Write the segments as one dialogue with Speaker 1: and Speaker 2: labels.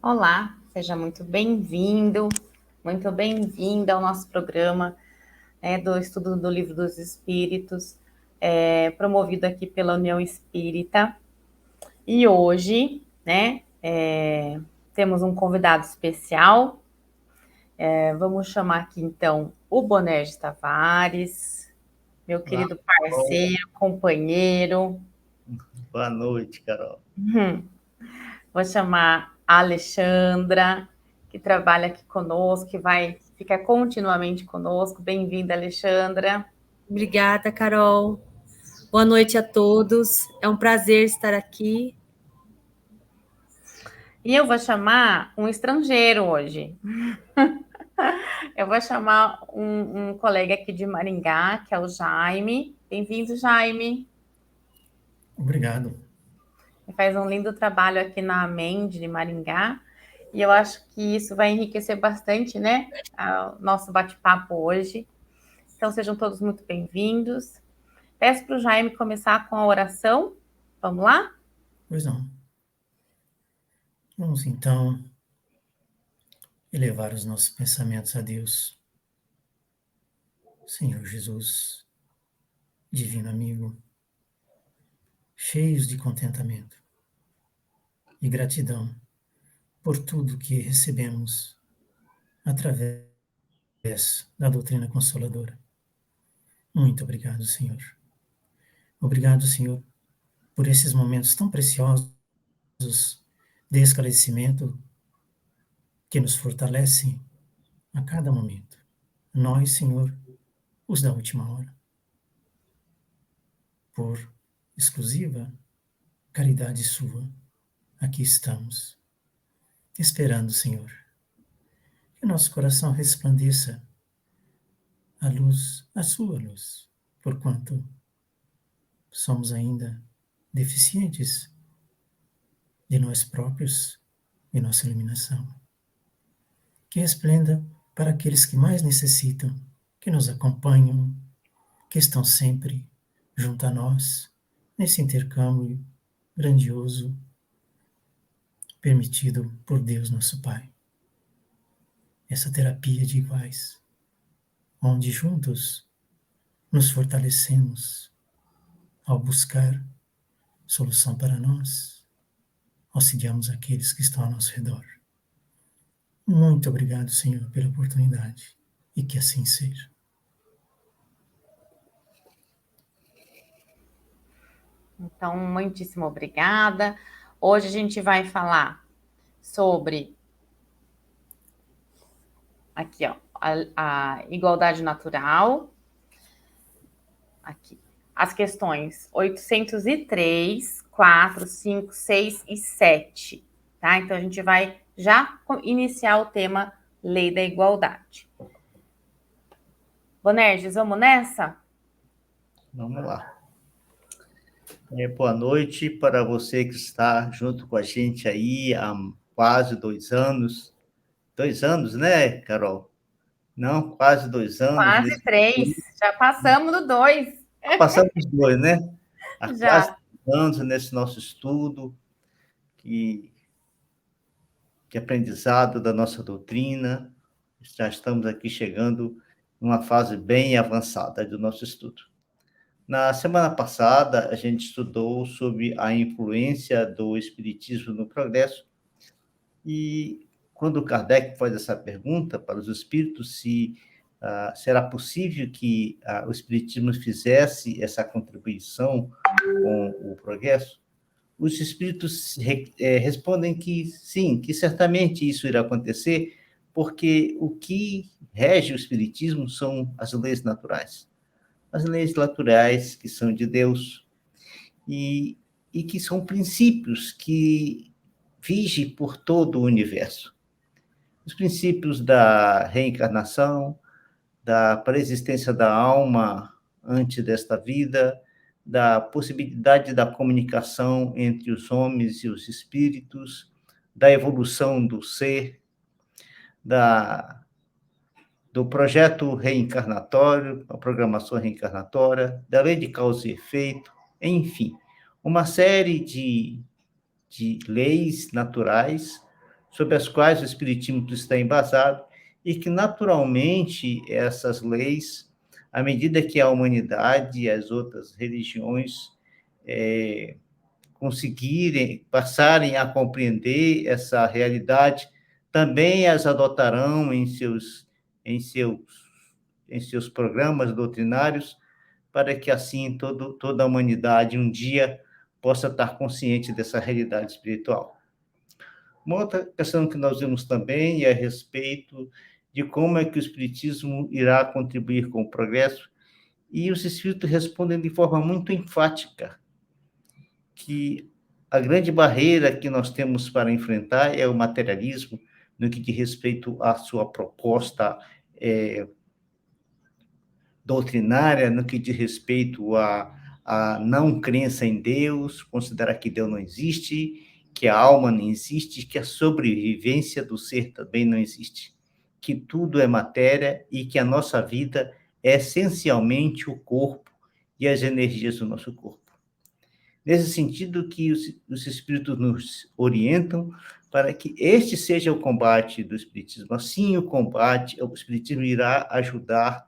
Speaker 1: Olá, seja muito bem-vinda ao nosso programa do estudo do Livro dos Espíritos, promovido aqui pela União Espírita. E hoje, temos um convidado especial. Vamos chamar aqui, então, o Bonerges Tavares, meu
Speaker 2: Ah,
Speaker 1: querido
Speaker 2: bom.
Speaker 1: parceiro, companheiro.
Speaker 2: Boa noite, Carol.
Speaker 1: Vou chamar a Alexandra, que trabalha aqui conosco, que vai ficar continuamente conosco. Bem-vinda, Alexandra.
Speaker 3: Obrigada, Carol. Boa noite a todos. É um prazer estar aqui.
Speaker 1: E eu vou chamar um estrangeiro hoje. Eu vou chamar um colega aqui de Maringá, que é o Jaime. Bem-vindo, Jaime.
Speaker 4: Obrigado.
Speaker 1: Ele faz um lindo trabalho aqui na AMEND de Maringá. E eu acho que isso vai enriquecer bastante, né? O nosso bate-papo hoje. Então, sejam todos muito bem-vindos. Peço para o Jaime começar com a oração. Vamos lá?
Speaker 4: Pois não. Vamos então elevar os nossos pensamentos a Deus. Senhor Jesus, divino amigo, cheios de contentamento e gratidão por tudo que recebemos através da doutrina consoladora. Muito obrigado, Senhor. Obrigado, Senhor, por esses momentos tão preciosos de esclarecimento que nos fortalecem a cada momento. Nós, Senhor, os da última hora. Por exclusiva caridade sua, aqui estamos, esperando, Senhor, que nosso coração resplandeça a luz, a sua luz, porquanto somos ainda deficientes de nós próprios e nossa iluminação. Que resplenda para aqueles que mais necessitam, que nos acompanham, que estão sempre junto a nós, nesse intercâmbio grandioso permitido por Deus nosso Pai. Essa terapia de iguais, onde juntos nos fortalecemos ao buscar solução para nós, auxiliamos aqueles que estão ao nosso redor. Muito obrigado, Senhor, pela oportunidade, e que assim seja.
Speaker 1: Então, muitíssimo obrigada. Hoje a gente vai falar sobre aqui, ó, a igualdade natural. Aqui. As questões 803, 4, 5, 6 e 7. Tá? Então, a gente vai já iniciar o tema Lei da Igualdade. Bonerges, vamos nessa?
Speaker 2: Vamos lá. Boa noite para você que está junto com a gente aí há quase 2 anos. 2 anos, né, Carol? Não, quase 2 anos.
Speaker 1: Quase 3. Já passamos do 2.
Speaker 2: Passamos 2, né? Há quase
Speaker 1: Já.
Speaker 2: 2 anos nesse nosso estudo, que aprendizado da nossa doutrina. Já estamos aqui chegando numa fase bem avançada do nosso estudo. Na semana passada, a gente estudou sobre a influência do Espiritismo no progresso, e quando Kardec faz essa pergunta para os espíritos, se será possível que o Espiritismo fizesse essa contribuição com o progresso, os espíritos respondem que sim, que certamente isso irá acontecer, porque o que rege o Espiritismo são as leis naturais. As leis naturais que são de Deus e que são princípios que vigem por todo o universo. Os princípios da reencarnação, da preexistência da alma antes desta vida, da possibilidade da comunicação entre os homens e os espíritos, da evolução do ser, do projeto reencarnatório, a programação reencarnatória, da lei de causa e efeito, enfim, uma série de leis naturais sobre as quais o Espiritismo está embasado, e que, naturalmente, essas leis, à medida que a humanidade e as outras religiões conseguirem, passarem a compreender essa realidade, também as adotarão em seus programas doutrinários, para que, assim, toda a humanidade, um dia, possa estar consciente dessa realidade espiritual. Uma outra questão que nós vimos também é a respeito de como é que o Espiritismo irá contribuir com o progresso, e os Espíritos respondem de forma muito enfática que a grande barreira que nós temos para enfrentar é o materialismo, no que diz respeito à sua proposta doutrinária, no que diz respeito à não crença em Deus, considerar que Deus não existe, que a alma não existe, que a sobrevivência do ser também não existe, que tudo é matéria e que a nossa vida é essencialmente o corpo e as energias do nosso corpo. Nesse sentido que os Espíritos nos orientam para que este seja o combate do Espiritismo. Assim, o Espiritismo irá ajudar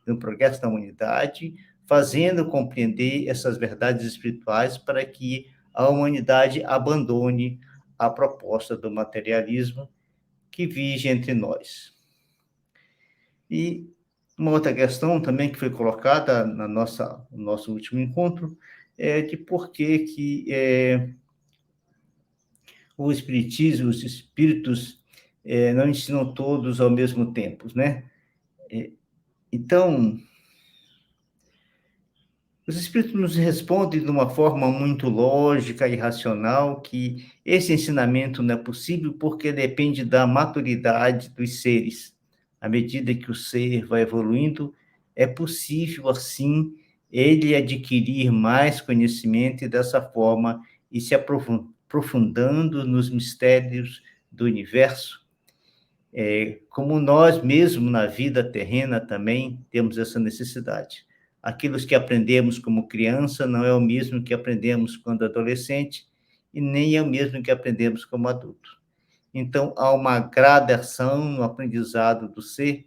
Speaker 2: no progresso da humanidade, fazendo compreender essas verdades espirituais para que a humanidade abandone a proposta do materialismo que vige entre nós. E uma outra questão também que foi colocada no nosso último encontro é de por que o Espiritismo, os Espíritos não ensinam todos ao mesmo tempo, né? Então, os Espíritos nos respondem de uma forma muito lógica e racional que esse ensinamento não é possível porque depende da maturidade dos seres. À medida que o ser vai evoluindo, é possível, assim, ele adquirir mais conhecimento e, dessa forma, ir se aprofundando nos mistérios do universo. Como nós mesmos, na vida terrena, também temos essa necessidade. Aquilo que aprendemos como criança não é o mesmo que aprendemos quando adolescente e nem é o mesmo que aprendemos como adulto. Então, há uma gradação no aprendizado do ser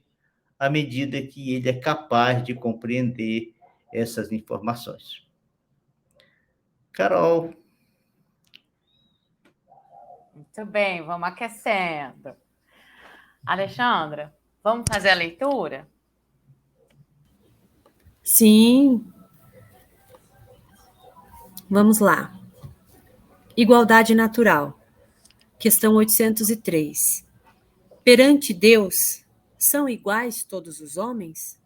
Speaker 2: à medida que ele é capaz de compreender essas informações. Carol.
Speaker 1: Muito bem, vamos aquecendo. Alexandra, vamos fazer a leitura?
Speaker 3: Sim. Vamos lá. Igualdade natural. Questão 803. Perante Deus, são iguais todos os homens?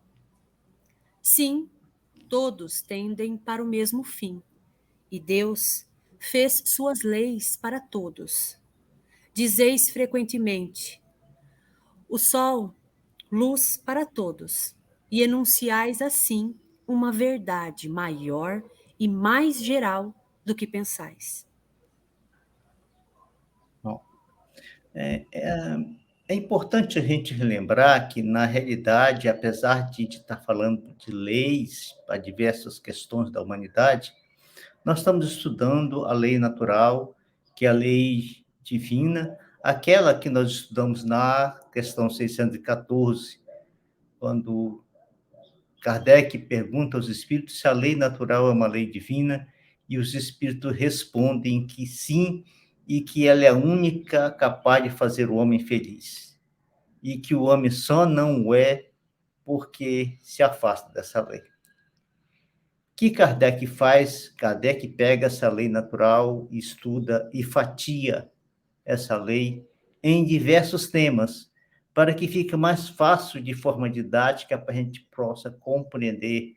Speaker 3: Sim, todos tendem para o mesmo fim, e Deus fez suas leis para todos. Dizeis frequentemente: o sol, luz para todos, e enunciais assim uma verdade maior e mais geral do que pensais.
Speaker 2: Bom, é importante a gente relembrar que, na realidade, apesar de estar falando de leis para diversas questões da humanidade, nós estamos estudando a lei natural, que é a lei divina, aquela que nós estudamos na questão 614, quando Kardec pergunta aos espíritos se a lei natural é uma lei divina, e os espíritos respondem que sim, e que ela é a única capaz de fazer o homem feliz. E que o homem só não o é porque se afasta dessa lei. O que Kardec faz? Kardec pega essa lei natural, estuda e fatia essa lei em diversos temas, para que fique mais fácil, de forma didática, para a gente possa compreender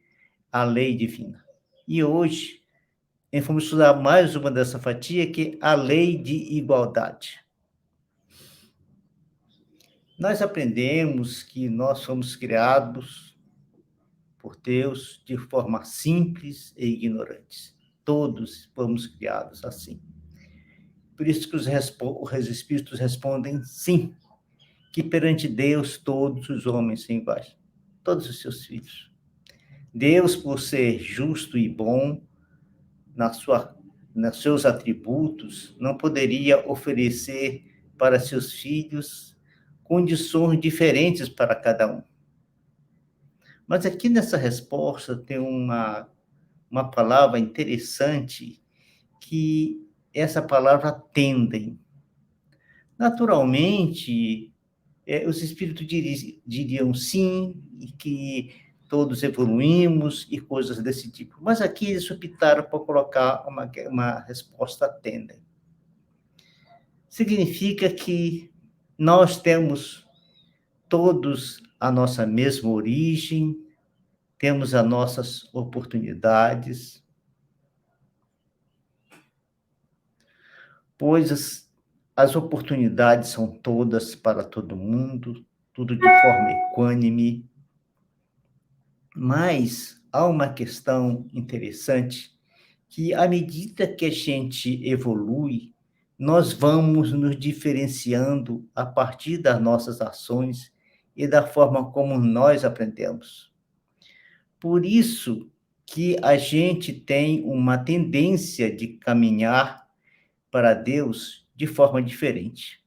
Speaker 2: a lei divina. E hoje, vamos estudar mais uma dessa fatia, que é a lei de igualdade. Nós aprendemos que nós somos criados por Deus de forma simples e ignorante. Todos fomos criados assim. Por isso que os espíritos respondem sim, que perante Deus todos os homens são iguais, todos os seus filhos. Deus, por ser justo e bom, nos seus atributos, não poderia oferecer para seus filhos, condições diferentes para cada um. Mas aqui nessa resposta tem uma palavra interessante, que essa palavra tendem. Naturalmente, os espíritos diriam sim, e que todos evoluímos e coisas desse tipo. Mas aqui eles optaram por colocar uma resposta tendem. Significa que nós temos todos a nossa mesma origem, temos as nossas oportunidades, pois as oportunidades são todas para todo mundo, tudo de forma equânime. Mas há uma questão interessante, que à medida que a gente evolui, nós vamos nos diferenciando a partir das nossas ações e da forma como nós aprendemos. Por isso que a gente tem uma tendência de caminhar para Deus de forma diferente.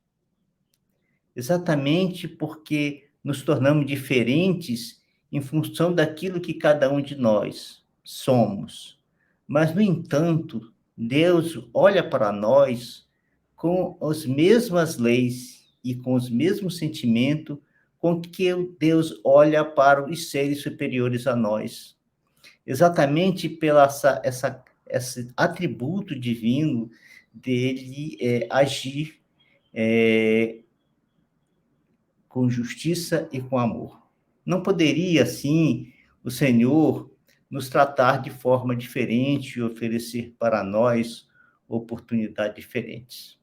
Speaker 2: Exatamente porque nos tornamos diferentes em função daquilo que cada um de nós somos. Mas, no entanto, Deus olha para nós com as mesmas leis e com os mesmos sentimentos com que Deus olha para os seres superiores a nós. Exatamente pela esse atributo divino dele agir com justiça e com amor. Não poderia, assim, o Senhor nos tratar de forma diferente e oferecer para nós oportunidades diferentes.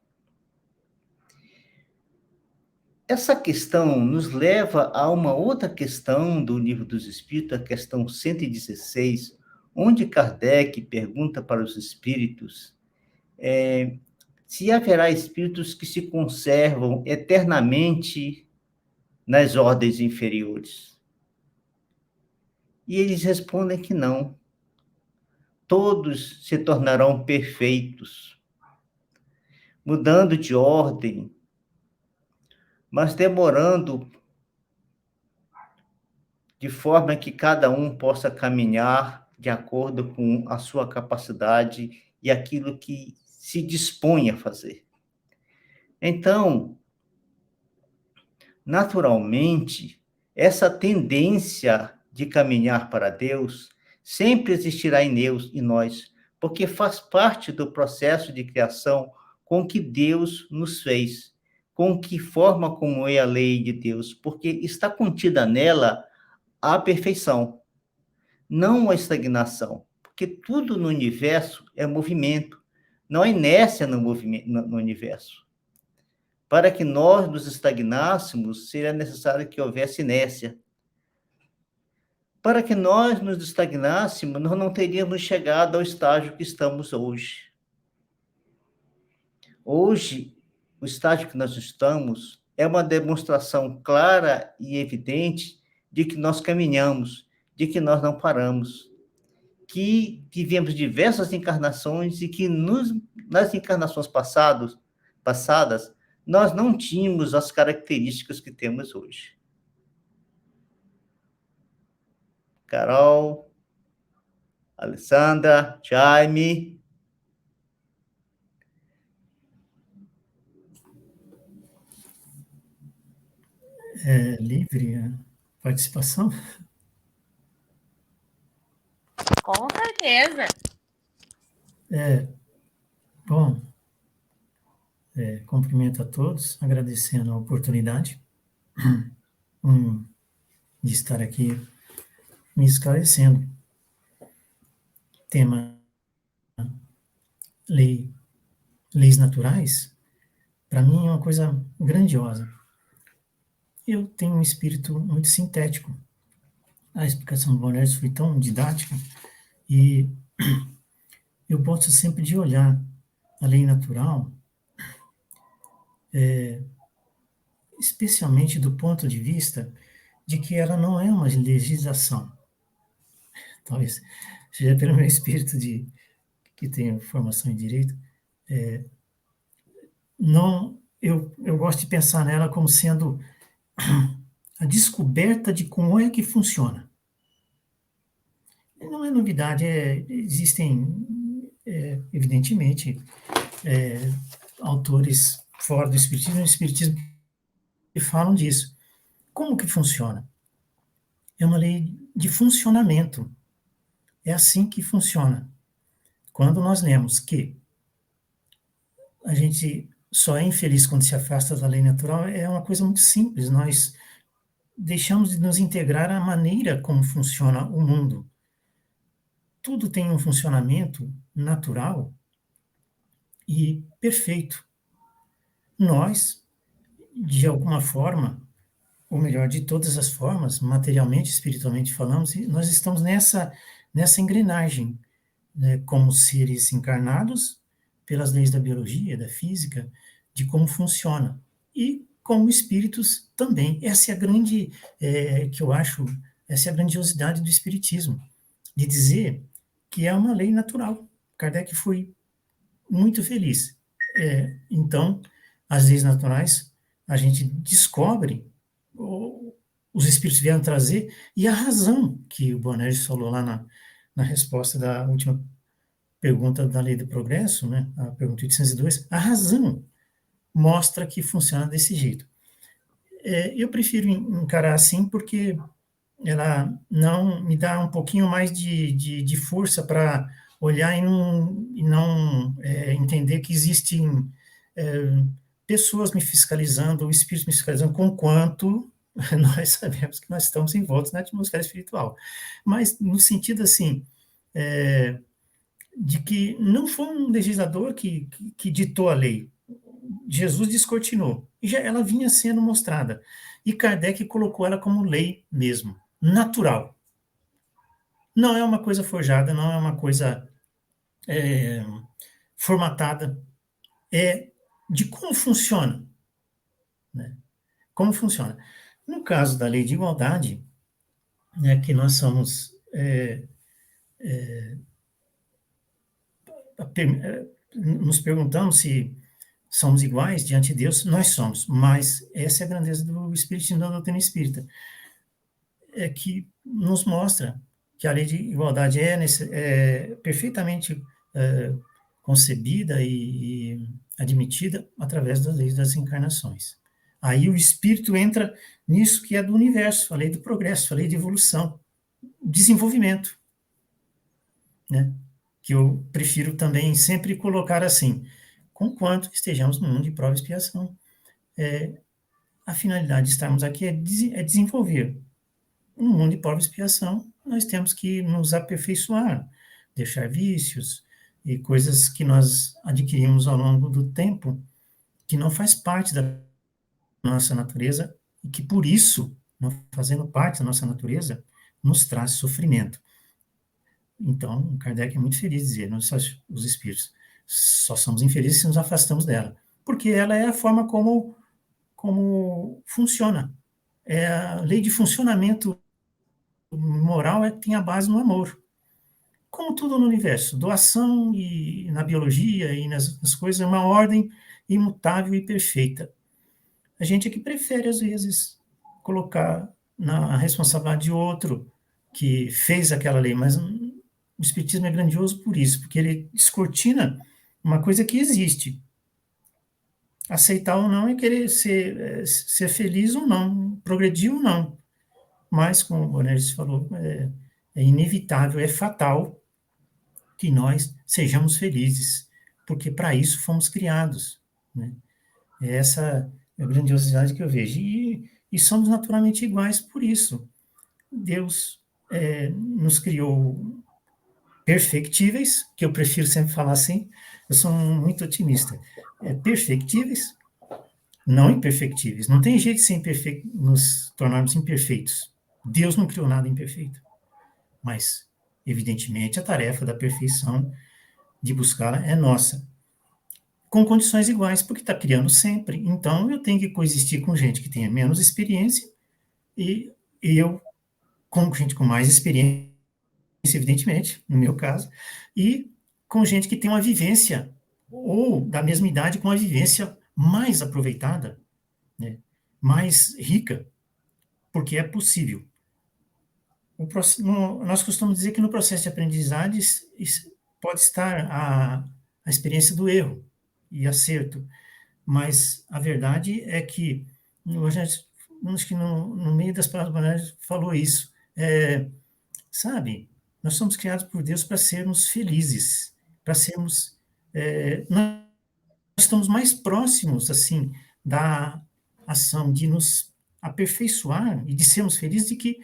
Speaker 2: Essa questão nos leva a uma outra questão do Livro dos Espíritos, a questão 116, onde Kardec pergunta para os espíritos se haverá espíritos que se conservam eternamente nas ordens inferiores. E eles respondem que não. Todos se tornarão perfeitos, mudando de ordem, mas demorando de forma que cada um possa caminhar de acordo com a sua capacidade e aquilo que se dispõe a fazer. Então, naturalmente, essa tendência de caminhar para Deus sempre existirá em nós, porque faz parte do processo de criação com que Deus nos fez, com que forma como é a lei de Deus, porque está contida nela a perfeição, não a estagnação, porque tudo no universo é movimento, não há inércia no universo. Para que nós nos estagnássemos, seria necessário que houvesse inércia. Para que nós nos estagnássemos, nós não teríamos chegado ao estágio que estamos hoje. Hoje, o estágio que nós estamos é uma demonstração clara e evidente de que nós caminhamos, de que nós não paramos, que vivemos diversas encarnações e que nas encarnações passadas, nós não tínhamos as características que temos hoje. Carol, Alessandra, Jaime.
Speaker 4: É livre a participação?
Speaker 1: Com certeza.
Speaker 4: Bom, cumprimento a todos, agradecendo a oportunidade de estar aqui me esclarecendo. Tema leis naturais, para mim é uma coisa grandiosa. Eu tenho um espírito muito sintético. A explicação do Bonerges foi tão didática e eu gosto sempre de olhar a lei natural, especialmente do ponto de vista de que ela não é uma legislação. Talvez seja pelo meu espírito que tem formação em direito, não eu gosto de pensar nela como sendo a descoberta de como é que funciona. Não é novidade, existem, evidentemente, autores fora do Espiritismo e do Espiritismo que falam disso. Como que funciona? É uma lei de funcionamento. É assim que funciona. Quando nós lemos que a gente só é infeliz quando se afasta da lei natural, é uma coisa muito simples. Nós deixamos de nos integrar à maneira como funciona o mundo. Tudo tem um funcionamento natural e perfeito. Nós, de alguma forma, ou melhor, de todas as formas, materialmente, espiritualmente falamos, nós estamos nessa engrenagem, né, como seres encarnados, pelas leis da biologia, da física, de como funciona. E como espíritos também. Essa é a grande, que eu acho, essa é a grandiosidade do espiritismo, de dizer que é uma lei natural. Kardec foi muito feliz. Então, as leis naturais, a gente descobre, os espíritos vieram trazer, e a razão que o Boanerges falou lá na resposta da última pergunta da lei do progresso, né, a pergunta 802, a razão mostra que funciona desse jeito. Eu prefiro encarar assim porque ela não me dá um pouquinho mais de força para olhar e não entender que existem pessoas me fiscalizando, ou espíritos me fiscalizando, conquanto nós sabemos que nós estamos envoltos na atmosfera espiritual. Mas no sentido assim, de que não foi um legislador que ditou a lei. Jesus descortinou. E já ela vinha sendo mostrada. E Kardec colocou ela como lei mesmo, natural. Não é uma coisa forjada, não é uma coisa formatada. É de como funciona. Né? Como funciona. No caso da lei de igualdade, né, que nós somos nos perguntamos se somos iguais diante de Deus, nós somos, mas essa é a grandeza do Espiritismo, da doutrina espírita, é que nos mostra que a lei de igualdade é perfeitamente concebida e admitida através das leis das encarnações. Aí o espírito entra nisso que é do universo, a lei do progresso, a lei de evolução, desenvolvimento, né? Que eu prefiro também sempre colocar assim, conquanto estejamos no mundo de prova e expiação. A finalidade de estarmos aqui é desenvolver. No mundo de prova e expiação, nós temos que nos aperfeiçoar, deixar vícios e coisas que nós adquirimos ao longo do tempo, que não faz parte da nossa natureza e que, por isso, não fazendo parte da nossa natureza, nos traz sofrimento. Então, Kardec é muito feliz de dizer, nós, os espíritos, só somos infelizes se nos afastamos dela, porque ela é a forma como funciona. É a lei de funcionamento moral tem a base no amor. Como tudo no universo, doação e na biologia e nas coisas, é uma ordem imutável e perfeita. A gente é que prefere, às vezes, colocar na responsabilidade de outro que fez aquela lei, mas o Espiritismo é grandioso por isso, porque ele descortina uma coisa que existe. Aceitar ou não é querer ser feliz ou não, progredir ou não. Mas, como o Boanerges falou, é inevitável, é fatal que nós sejamos felizes, porque para isso fomos criados. Né? Essa é a grandiosidade que eu vejo. E somos naturalmente iguais por isso. Deus nos criou perfectíveis, que eu prefiro sempre falar assim, eu sou muito otimista, perfectíveis, não imperfectíveis. Não tem jeito de ser nos tornarmos imperfeitos. Deus não criou nada imperfeito. Mas, evidentemente, a tarefa da perfeição, de buscá-la, é nossa. Com condições iguais, porque está criando sempre. Então, eu tenho que coexistir com gente que tenha menos experiência e eu com gente com mais experiência, evidentemente, no meu caso, e com gente que tem uma vivência, ou da mesma idade, com uma vivência mais aproveitada, né, mais rica, porque é possível. Nós costumamos dizer que no processo de aprendizagem pode estar a experiência do erro e acerto, mas a verdade é que, acho que no meio das palavras falou isso, sabe, nós somos criados por Deus para sermos felizes, para sermos, nós estamos mais próximos, assim, da ação de nos aperfeiçoar e de sermos felizes de que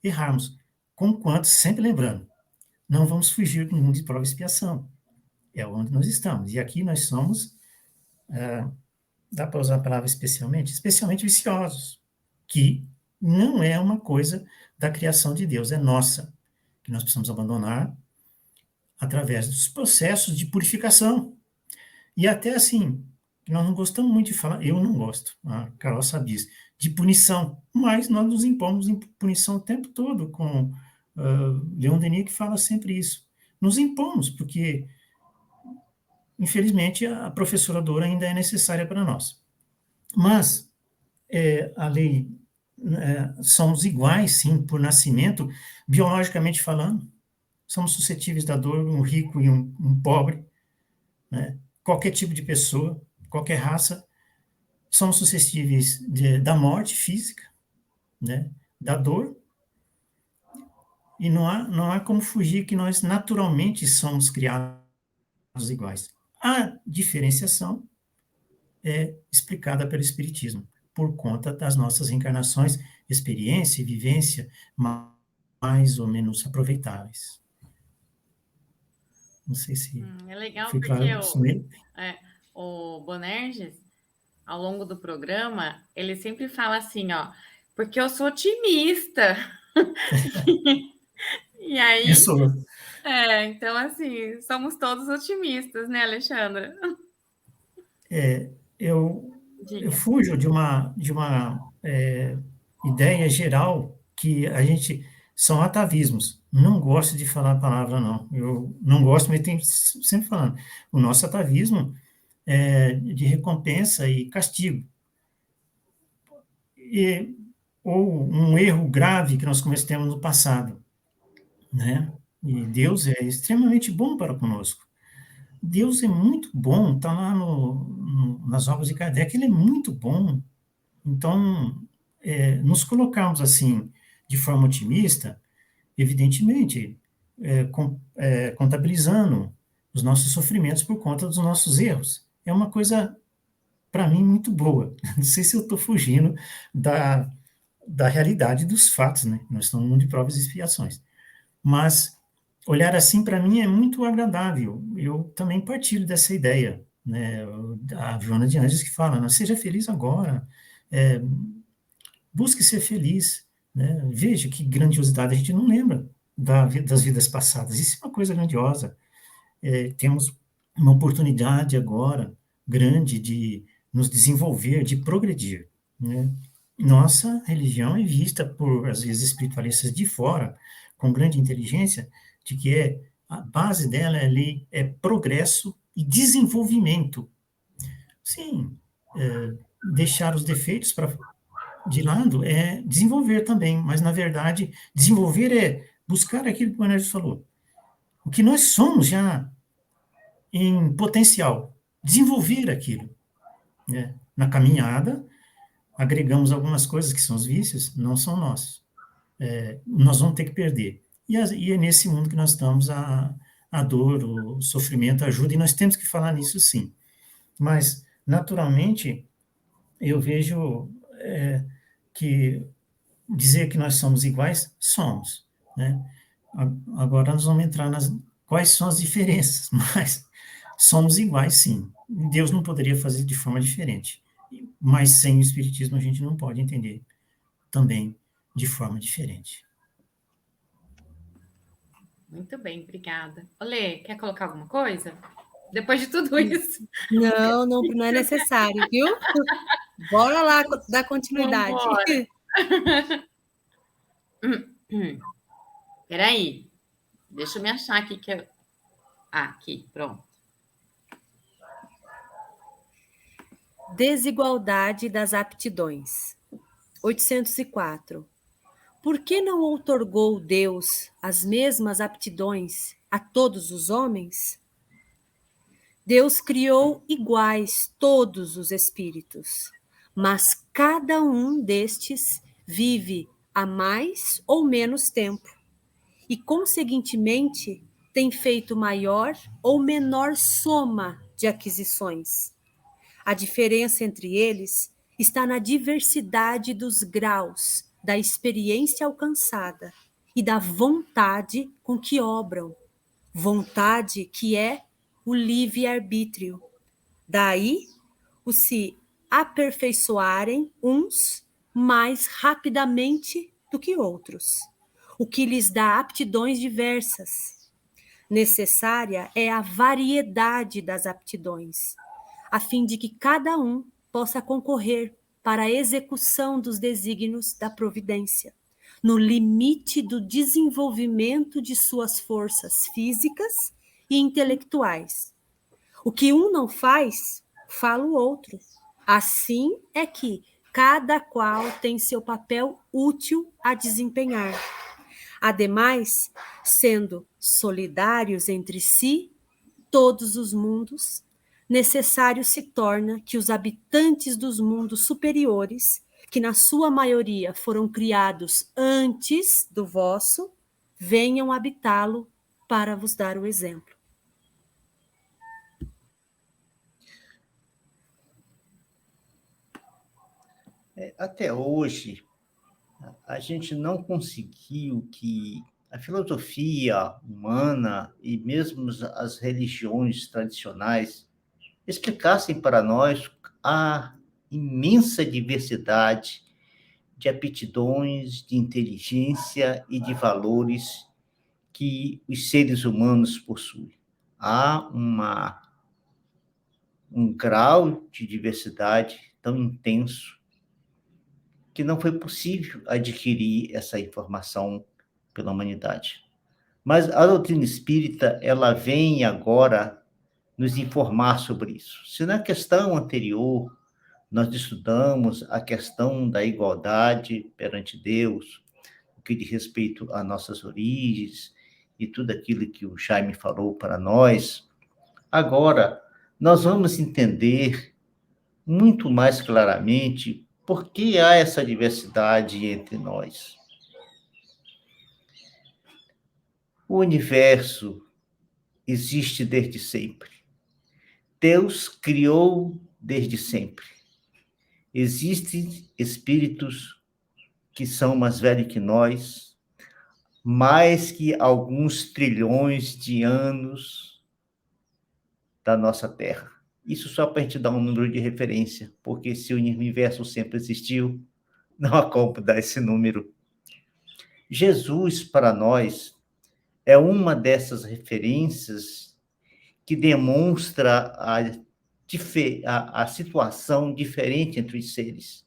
Speaker 4: errarmos, conquanto, sempre lembrando, não vamos fugir do mundo de prova e expiação, é onde nós estamos, e aqui nós somos, dá para usar a palavra especialmente viciosos, que não é uma coisa da criação de Deus, é nossa, que nós precisamos abandonar através dos processos de purificação. E até assim, nós não gostamos muito de falar, eu não gosto, a Carol sabe disso, de punição, mas nós nos impomos em punição o tempo todo, com Leon Denis que fala sempre isso. Nos impomos, porque, infelizmente, a professora dor ainda é necessária para nós. Mas a lei, somos iguais, sim, por nascimento, biologicamente falando, somos suscetíveis da dor, um rico e um pobre, né? Qualquer tipo de pessoa, qualquer raça, somos suscetíveis da morte física, né? Da dor, e não há como fugir que nós naturalmente somos criados iguais. A diferenciação é explicada pelo Espiritismo, por conta das nossas reencarnações, experiência e vivência mais ou menos aproveitáveis. Não sei se
Speaker 1: É legal
Speaker 4: foi
Speaker 1: porque
Speaker 4: claro isso mesmo.
Speaker 1: o Bonerges, ao longo do programa, ele sempre fala assim, ó, porque eu sou otimista. E aí, então assim, somos todos otimistas, né, Alexandra?
Speaker 4: Eu fujo de uma ideia geral que a gente são atavismos. Não gosto de falar a palavra, não. Eu não gosto, mas tenho sempre falando. O nosso atavismo é de recompensa e castigo. Ou um erro grave que nós cometemos no passado, né? E Deus é extremamente bom para conosco. Deus é muito bom, está lá nas obras de Kardec, ele é muito bom. Então, nos colocarmos assim, de forma otimista, evidentemente, contabilizando os nossos sofrimentos por conta dos nossos erros. É uma coisa, para mim, muito boa. Não sei se eu estou fugindo da realidade dos fatos, né? Nós estamos no mundo de provas e expiações. Mas olhar assim, para mim, é muito agradável. Eu também partilho dessa ideia, né? A Joana de Anjos que fala, né? Seja feliz agora, busque ser feliz, né? Veja que grandiosidade, a gente não lembra das vidas passadas, isso é uma coisa grandiosa. Temos uma oportunidade agora grande de nos desenvolver, de progredir, né? Nossa religião é vista por, às vezes, espiritualistas de fora, com grande inteligência, de que a base dela é progresso e desenvolvimento. Sim, deixar os defeitos de lado é desenvolver também, mas, na verdade, desenvolver é buscar aquilo que o Anésio falou. O que nós somos já em potencial, desenvolver aquilo, né? Na caminhada, agregamos algumas coisas que são os vícios, não são nossos. Nós vamos ter que perder. E é nesse mundo que nós estamos, a dor, o sofrimento ajuda, e nós temos que falar nisso sim. Mas, naturalmente, eu vejo que dizer que nós somos iguais, somos, né? Agora nós vamos entrar nas quais são as diferenças, mas somos iguais, sim. Deus não poderia fazer de forma diferente, mas sem o Espiritismo a gente não pode entender também de forma diferente.
Speaker 1: Muito bem, obrigada. Olê, quer colocar alguma coisa? Depois de tudo isso.
Speaker 3: Não é necessário, viu? Bora lá dar continuidade.
Speaker 1: Peraí, deixa eu me achar aqui que eu... aqui, pronto.
Speaker 3: Desigualdade das aptidões. 804. Por que não outorgou Deus as mesmas aptidões a todos os homens? Deus criou iguais todos os espíritos, mas cada um destes vive há mais ou menos tempo e, conseguintemente, tem feito maior ou menor soma de aquisições. A diferença entre eles está na diversidade dos graus da experiência alcançada e da vontade com que obram. Vontade que é o livre-arbítrio. Daí, o se aperfeiçoarem uns mais rapidamente do que outros, o que lhes dá aptidões diversas. Necessária é a variedade das aptidões, a fim de que cada um possa concorrer para a execução dos desígnios da providência, no limite do desenvolvimento de suas forças físicas e intelectuais. O que um não faz, fala o outro. Assim é que cada qual tem seu papel útil a desempenhar. Ademais, sendo solidários entre si, todos os mundos, necessário se torna que os habitantes dos mundos superiores, que na sua maioria foram criados antes do vosso, venham habitá-lo para vos dar o exemplo.
Speaker 2: Até hoje, a gente não conseguiu que a filosofia humana e mesmo as religiões tradicionais explicassem para nós a imensa diversidade de aptidões, de inteligência e de valores que os seres humanos possuem. Há um grau de diversidade tão intenso que não foi possível adquirir essa informação pela humanidade. Mas a doutrina espírita, ela vem agora nos informar sobre isso. Se na questão anterior nós estudamos a questão da igualdade perante Deus, o que diz respeito às nossas origens e tudo aquilo que o Jaime falou para nós, agora nós vamos entender muito mais claramente por que há essa diversidade entre nós. O universo existe desde sempre. Deus criou desde sempre. Existem espíritos que são mais velhos que nós, mais que alguns trilhões de anos da nossa Terra. Isso só para a gente dar um número de referência, porque se o universo sempre existiu, não há como dar esse número. Jesus, para nós, é uma dessas referências que demonstra a situação diferente entre os seres.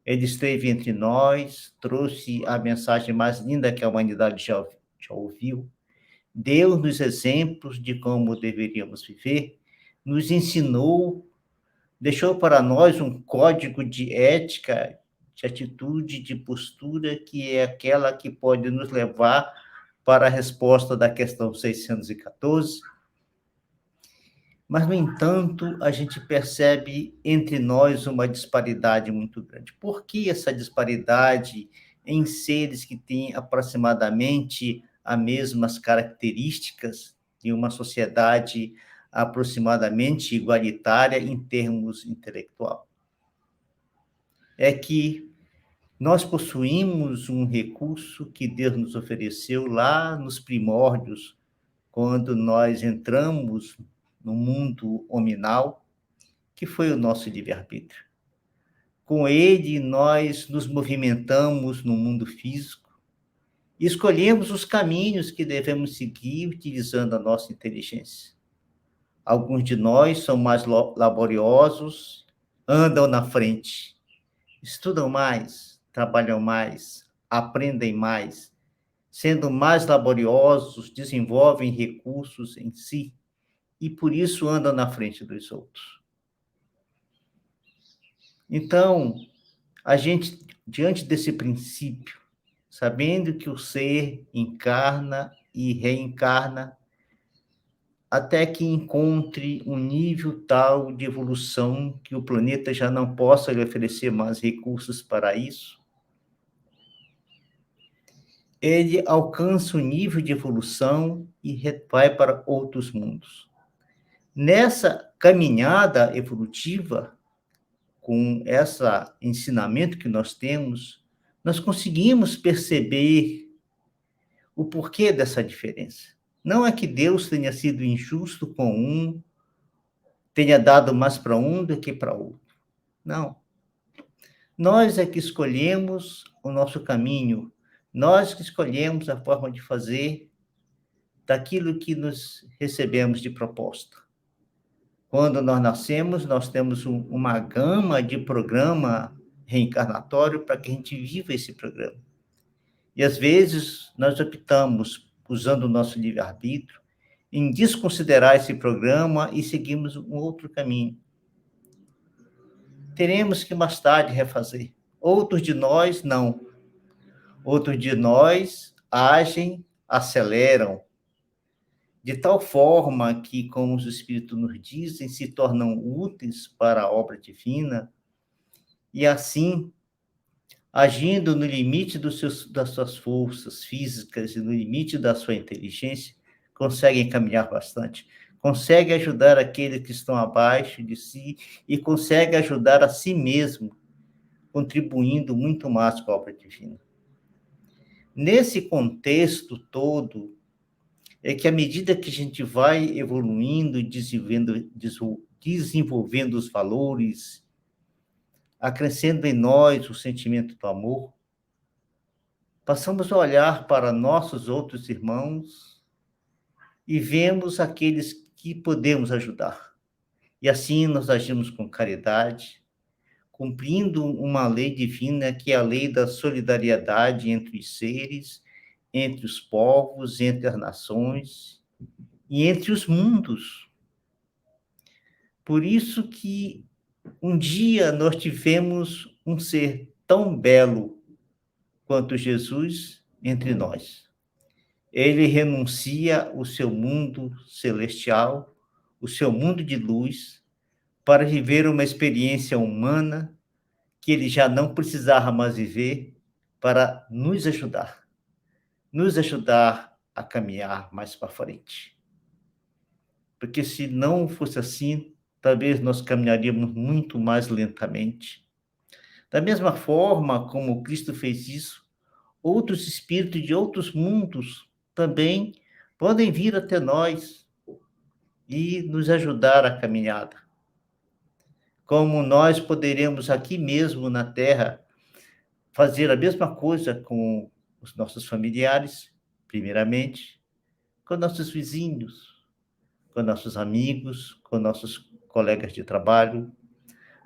Speaker 2: Ele esteve entre nós, trouxe a mensagem mais linda que a humanidade já ouviu, deu-nos exemplos de como deveríamos viver, nos ensinou, deixou para nós um código de ética, de atitude, de postura, que é aquela que pode nos levar para a resposta da questão 614. Mas, no entanto, a gente percebe entre nós uma disparidade muito grande. Por que essa disparidade em seres que têm aproximadamente as mesmas características em uma sociedade aproximadamente igualitária em termos intelectual? É que nós possuímos um recurso que Deus nos ofereceu lá nos primórdios, quando nós entramos no mundo hominal, que foi o nosso livre-arbítrio. Com ele, nós nos movimentamos no mundo físico e escolhemos os caminhos que devemos seguir utilizando a nossa inteligência. Alguns de nós são mais laboriosos, andam na frente, estudam mais, trabalham mais, aprendem mais, sendo mais laboriosos, desenvolvem recursos em si, e por isso andam na frente dos outros. Então, a gente, diante desse princípio, sabendo que o ser encarna e reencarna, até que encontre um nível tal de evolução que o planeta já não possa lhe oferecer mais recursos para isso, ele alcança o nível de evolução e vai para outros mundos. Nessa caminhada evolutiva, com esse ensinamento que nós temos, nós conseguimos perceber o porquê dessa diferença. Não é que Deus tenha sido injusto com um, tenha dado mais para um do que para outro. Não. Nós é que escolhemos o nosso caminho, nós que escolhemos a forma de fazer daquilo que nos recebemos de proposta. Quando nós nascemos, nós temos uma gama de programa reencarnatório para que a gente viva esse programa. E, às vezes, nós optamos, usando o nosso livre-arbítrio, em desconsiderar esse programa e seguimos um outro caminho. Teremos que, mais tarde, refazer. Outros de nós, não. Outros de nós agem, aceleram, de tal forma que, como os Espíritos nos dizem, se tornam úteis para a obra divina, e assim, agindo no limite das suas forças físicas e no limite da sua inteligência, conseguem caminhar bastante, conseguem ajudar aqueles que estão abaixo de si e conseguem ajudar a si mesmo, contribuindo muito mais com a obra divina. Nesse contexto todo, é que à medida que a gente vai evoluindo e desenvolvendo os valores, acrescendo em nós o sentimento do amor, passamos a olhar para nossos outros irmãos e vemos aqueles que podemos ajudar. E assim nós agimos com caridade, cumprindo uma lei divina, que é a lei da solidariedade entre os seres, entre os povos, entre as nações e entre os mundos. Por isso que um dia nós tivemos um ser tão belo quanto Jesus entre nós. Ele renuncia o seu mundo celestial, o seu mundo de luz, para viver uma experiência humana que ele já não precisava mais viver, para nos ajudar a caminhar mais para frente. Porque se não fosse assim, talvez nós caminharíamos muito mais lentamente. Da mesma forma como Cristo fez isso, outros espíritos de outros mundos também podem vir até nós e nos ajudar a caminhada. Como nós poderemos aqui mesmo na Terra fazer a mesma coisa com os nossos familiares, primeiramente, com nossos vizinhos, com nossos amigos, com nossos colegas de trabalho,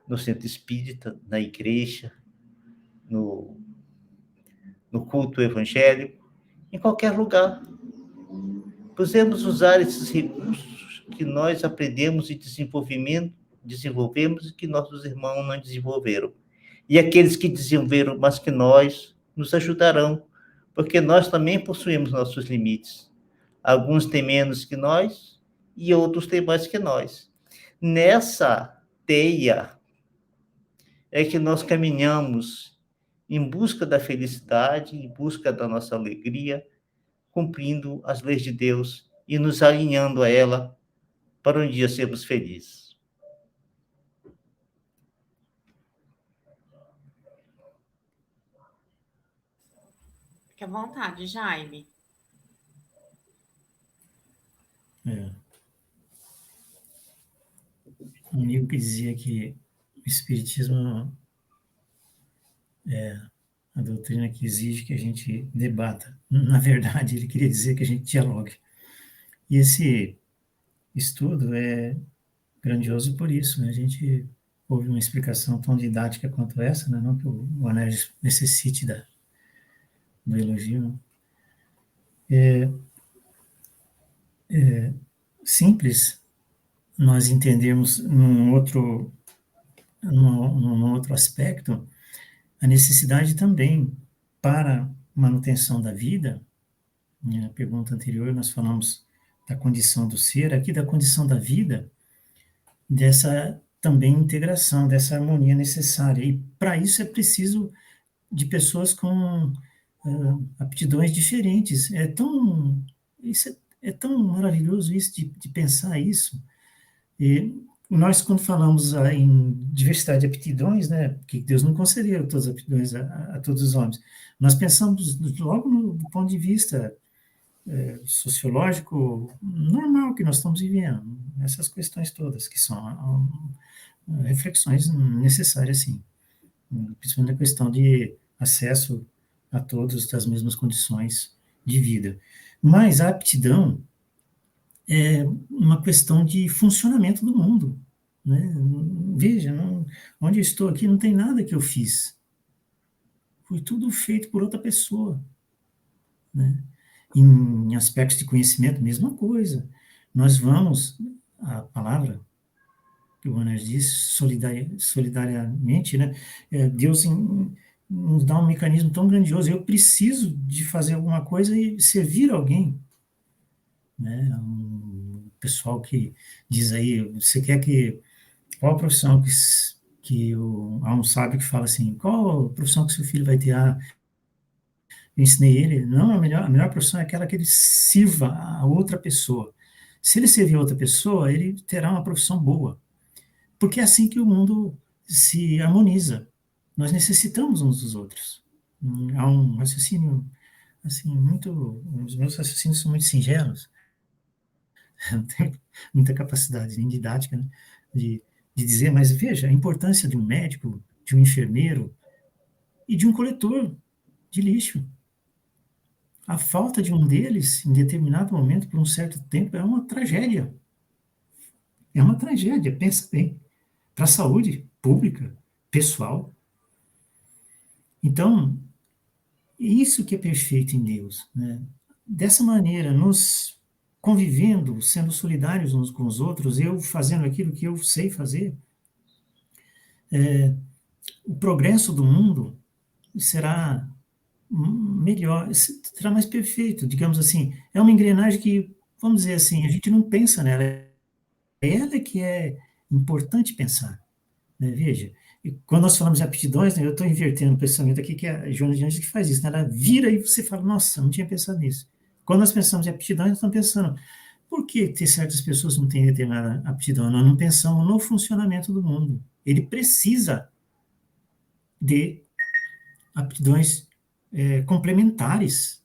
Speaker 2: no centro espírita, na igreja, no culto evangélico, em qualquer lugar. Podemos usar esses recursos que nós aprendemos e desenvolvemos e que nossos irmãos não desenvolveram. E aqueles que desenvolveram mais que nós nos ajudarão, porque nós também possuímos nossos limites. Alguns têm menos que nós e outros têm mais que nós. Nessa teia é que nós caminhamos em busca da felicidade, em busca da nossa alegria, cumprindo as leis de Deus e nos alinhando a ela para um dia sermos felizes.
Speaker 1: Fique à vontade, Jaime.
Speaker 4: Um amigo que dizia que o Espiritismo é a doutrina que exige que a gente debata. Na verdade, ele queria dizer que a gente dialogue. E esse estudo é grandioso por isso, né? A gente ouve uma explicação tão didática quanto essa, né? Não que o Anésio necessite do elogio. É simples nós entendemos num outro num outro aspecto, a necessidade também para manutenção da vida. Na pergunta anterior, nós falamos da condição do ser, aqui da condição da vida, dessa também integração, dessa harmonia necessária. E para isso é preciso de pessoas com aptidões diferentes. É tão maravilhoso isso de pensar isso. E nós, quando falamos em diversidade de aptidões, né, que Deus não concedeu todas as aptidões a todos os homens, nós pensamos logo do ponto de vista sociológico normal que nós estamos vivendo, essas questões todas, que são reflexões necessárias, sim, principalmente a questão de acesso a todos das mesmas condições de vida. Mas a aptidão é uma questão de funcionamento do mundo, né? Veja, onde eu estou aqui não tem nada que eu fiz. Foi tudo feito por outra pessoa, né? Em aspectos de conhecimento, mesma coisa. Nós vamos, a palavra que o Bonner disse, solidariamente, né? Deus nos dá um mecanismo tão grandioso. Eu preciso de fazer alguma coisa e servir alguém, né? Um pessoal que diz aí, você quer que... Qual a profissão há um sábio que fala assim, qual a profissão que seu filho vai ter? Eu ensinei ele, não, a melhor profissão é aquela que ele sirva a outra pessoa. Se ele servir a outra pessoa, ele terá uma profissão boa. Porque é assim que o mundo se harmoniza. Nós necessitamos uns dos outros. Há um raciocínio, assim, os meus raciocínios são muito singelos. Não tenho muita capacidade, nem didática, né, de dizer, mas veja a importância de um médico, de um enfermeiro e de um coletor de lixo. A falta de um deles, em determinado momento, por um certo tempo, é uma tragédia. É uma tragédia, pensa bem. Para a saúde pública, pessoal. Então, isso que é perfeito em Deus, né? Dessa maneira, nos convivendo, sendo solidários uns com os outros, eu fazendo aquilo que eu sei fazer, o progresso do mundo será melhor, será mais perfeito, digamos assim. É uma engrenagem que, vamos dizer assim, a gente não pensa nela, é ela que é importante pensar, né? Veja, quando nós falamos de aptidões, né, eu estou invertendo o pensamento aqui, que é a Joana de Anjos que faz isso, né? Ela vira e você fala, nossa, não tinha pensado nisso. Quando nós pensamos em aptidões, nós estamos pensando, por que ter certas pessoas não têm determinada aptidão? Nós não pensamos no funcionamento do mundo. Ele precisa de aptidões complementares,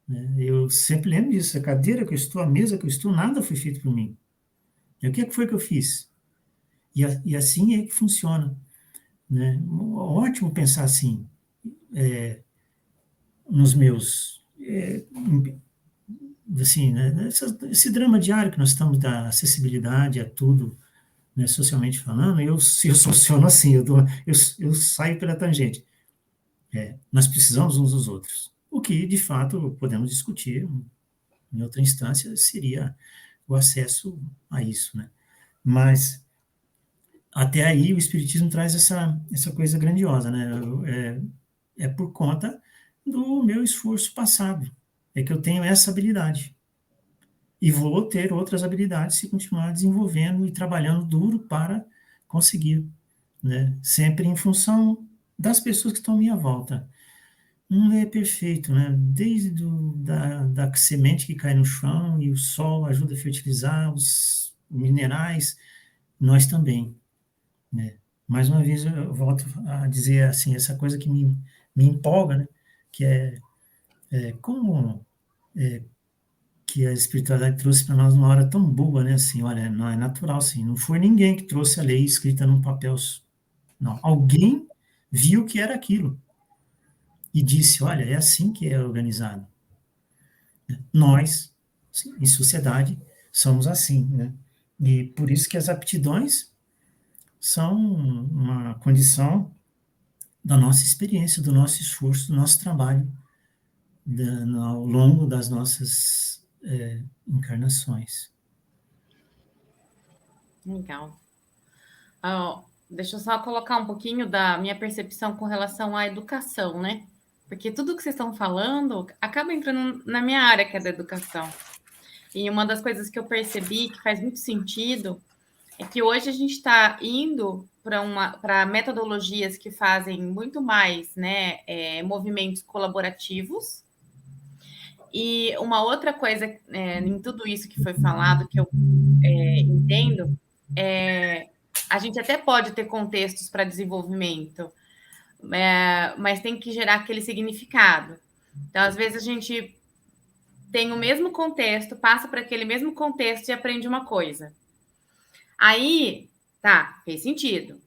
Speaker 4: né? Eu sempre lembro disso, a cadeira que eu estou, a mesa que eu estou, nada foi feito por mim. E o que foi que eu fiz? E assim é que funciona, né? Ótimo pensar assim, nos meus... assim, né, esse drama diário que nós estamos da acessibilidade a tudo, né, socialmente falando, eu soluciono assim, eu saio pela tangente. Nós precisamos uns dos outros. O que, de fato, podemos discutir em outra instância seria o acesso a isso, né? Mas até aí o Espiritismo traz essa coisa grandiosa, né? É por conta do meu esforço passado, é que eu tenho essa habilidade. E vou ter outras habilidades se continuar desenvolvendo e trabalhando duro para conseguir, né? Sempre em função das pessoas que estão à minha volta. Não é perfeito, né? Desde da semente que cai no chão e o sol ajuda a fertilizar os minerais, nós também, né? Mais uma vez eu volto a dizer assim, essa coisa que me empolga, né? Que como que a espiritualidade trouxe para nós numa hora tão boa, né? Assim, olha, não é natural, assim, não foi ninguém que trouxe a lei escrita num papel, não. Alguém viu que era aquilo e disse, olha, é assim que é organizado. Nós, em sociedade, somos assim, né? E por isso que as aptidões são uma condição da nossa experiência, do nosso esforço, do nosso trabalho ao longo das nossas encarnações.
Speaker 1: Legal. deixa eu só colocar um pouquinho da minha percepção com relação à educação, né? Porque tudo que vocês estão falando acaba entrando na minha área, que é da educação. E uma das coisas que eu percebi que faz muito sentido é que hoje a gente está indo para metodologias que fazem muito mais, né, movimentos colaborativos. E uma outra coisa em tudo isso que foi falado, que eu entendo, a gente até pode ter contextos para desenvolvimento, mas tem que gerar aquele significado. Então, às vezes, a gente tem o mesmo contexto, passa para aquele mesmo contexto e aprende uma coisa. Aí, tá, fez sentido.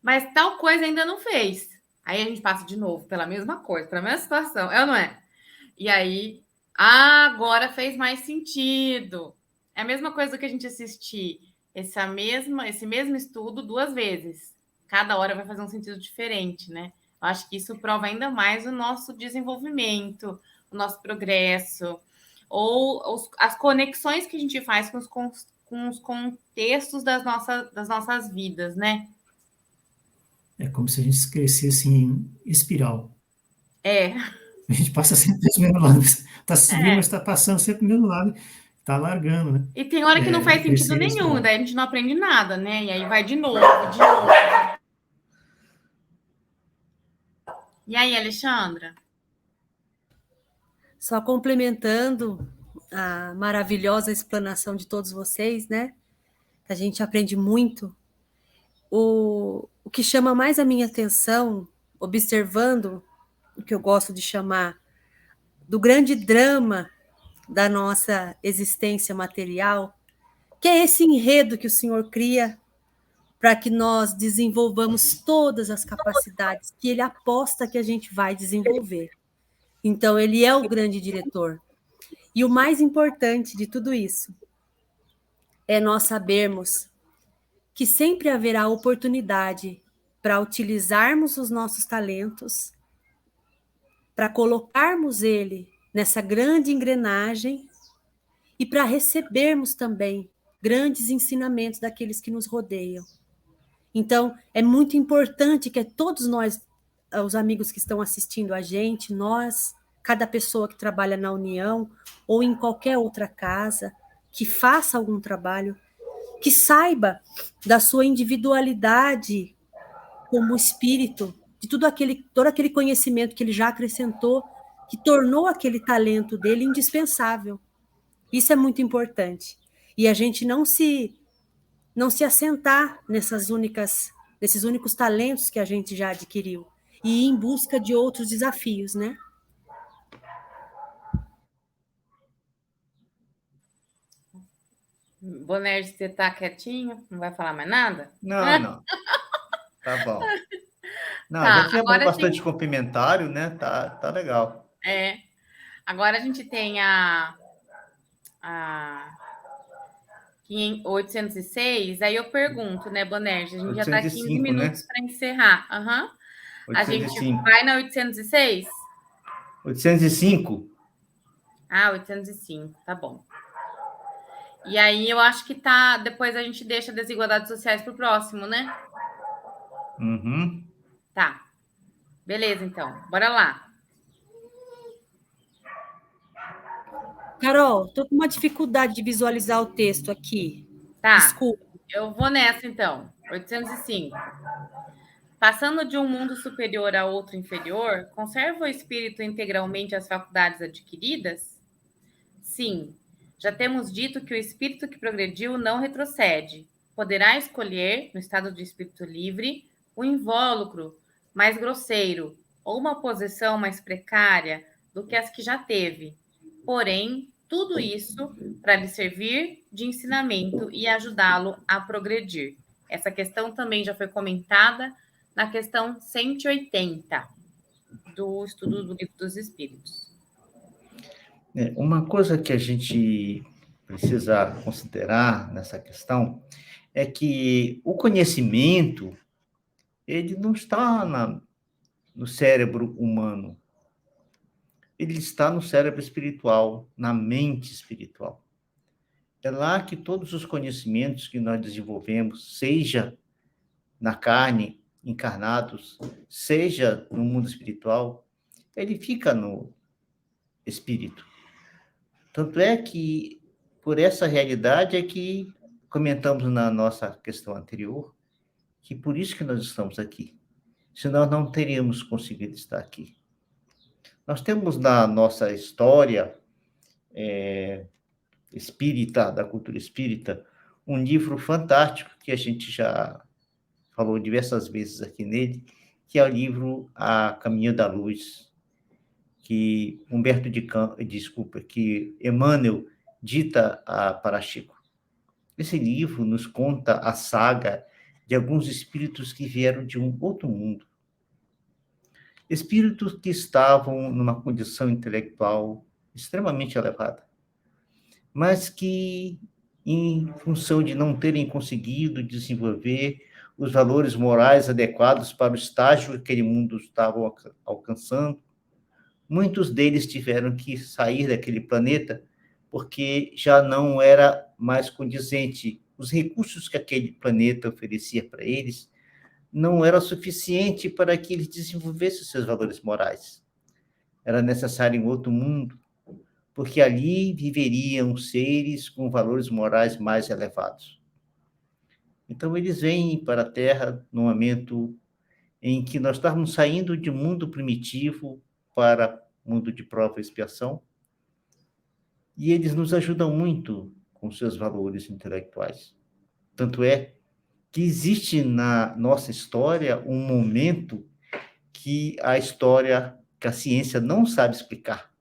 Speaker 1: Mas tal coisa ainda não fez. Aí a gente passa de novo pela mesma coisa, pela mesma situação, é ou não é? E aí, agora fez mais sentido. É a mesma coisa que a gente assistir esse mesmo estudo 2 vezes. Cada hora vai fazer um sentido diferente, né? Eu acho que isso prova ainda mais o nosso desenvolvimento, o nosso progresso, ou as conexões que a gente faz com os contextos das nossas vidas, né?
Speaker 4: É como se a gente crescesse em espiral.
Speaker 1: É.
Speaker 4: A gente passa sempre pelo mesmo lado. Está subindo, mas está passando sempre pelo mesmo lado. Está largando, né?
Speaker 1: E tem hora que não faz sentido
Speaker 4: Crescer em
Speaker 1: nenhum,
Speaker 4: espiral.
Speaker 1: daí a gente não aprende nada, né? E aí vai de novo, de novo. E aí, Alexandra?
Speaker 3: Só complementando a maravilhosa explanação de todos vocês, né? A gente aprende muito. O que chama mais a minha atenção, observando o que eu gosto de chamar do grande drama da nossa existência material, que é esse enredo que o Senhor cria para que nós desenvolvamos todas as capacidades que Ele aposta que a gente vai desenvolver. Então, Ele é o grande diretor. E o mais importante de tudo isso é nós sabermos que sempre haverá oportunidade para utilizarmos os nossos talentos, para colocarmos ele nessa grande engrenagem e para recebermos também grandes ensinamentos daqueles que nos rodeiam. Então, é muito importante que todos nós, os amigos que estão assistindo a gente, nós, cada pessoa que trabalha na União ou em qualquer outra casa, que faça algum trabalho, que saiba da sua individualidade como espírito, de todo aquele conhecimento que ele já acrescentou, que tornou aquele talento dele indispensável. Isso é muito importante. E a gente não se assentar nesses únicos talentos que a gente já adquiriu e ir em busca de outros desafios, né?
Speaker 1: Bonerge, você tá quietinho? Não vai falar mais nada?
Speaker 2: Não. Tá bom. Não,
Speaker 1: Tá,
Speaker 2: já tinha bastante complementário, né? Tá legal.
Speaker 1: Agora a gente tem a 806, aí eu pergunto, né, Bonerge? A gente já está 15 minutos, né, para encerrar. A gente vai na 806?
Speaker 2: 805.
Speaker 1: 805, tá bom. E aí eu acho que tá. Depois a gente deixa desigualdades sociais para o próximo, né?
Speaker 2: Uhum.
Speaker 1: Tá. Beleza, então. Bora lá.
Speaker 3: Carol, tô com uma dificuldade de visualizar o texto aqui.
Speaker 1: Tá.
Speaker 3: Desculpa.
Speaker 1: Eu vou nessa, então. 805. Passando de um mundo superior a outro inferior, conserva o espírito integralmente as faculdades adquiridas? Sim. Já temos dito que o espírito que progrediu não retrocede. Poderá escolher, no estado de espírito livre, o invólucro mais grosseiro ou uma posição mais precária do que as que já teve. Porém, tudo isso para lhe servir de ensinamento e ajudá-lo a progredir. Essa questão também já foi comentada na questão 180 do estudo do Livro dos Espíritos.
Speaker 2: Uma coisa que a gente precisa considerar nessa questão é que o conhecimento ele não está no cérebro humano, ele está no cérebro espiritual, na mente espiritual. É lá que todos os conhecimentos que nós desenvolvemos, seja na carne, encarnados, seja no mundo espiritual, ele fica no espírito. Tanto é que, por essa realidade, é que comentamos na nossa questão anterior, que por isso que nós estamos aqui. Senão não teríamos conseguido estar aqui. Nós temos na nossa história espírita, da cultura espírita, um livro fantástico que a gente já falou diversas vezes aqui nele, que é o livro A Caminho da Luz, que que Emmanuel dita para Chico. Esse livro nos conta a saga de alguns espíritos que vieram de um outro mundo. Espíritos que estavam numa condição intelectual extremamente elevada, mas que, em função de não terem conseguido desenvolver os valores morais adequados para o estágio que aquele mundo estava alcançando, muitos deles tiveram que sair daquele planeta porque já não era mais condizente. Os recursos que aquele planeta oferecia para eles não era suficiente para que eles desenvolvessem seus valores morais. Era necessário um outro mundo, porque ali viveriam seres com valores morais mais elevados. Então, eles vêm para a Terra no momento em que nós estávamos saindo de um mundo primitivo para mundo de prova e expiação, e eles nos ajudam muito com seus valores intelectuais. Tanto é que existe na nossa história um momento que a ciência não sabe explicar,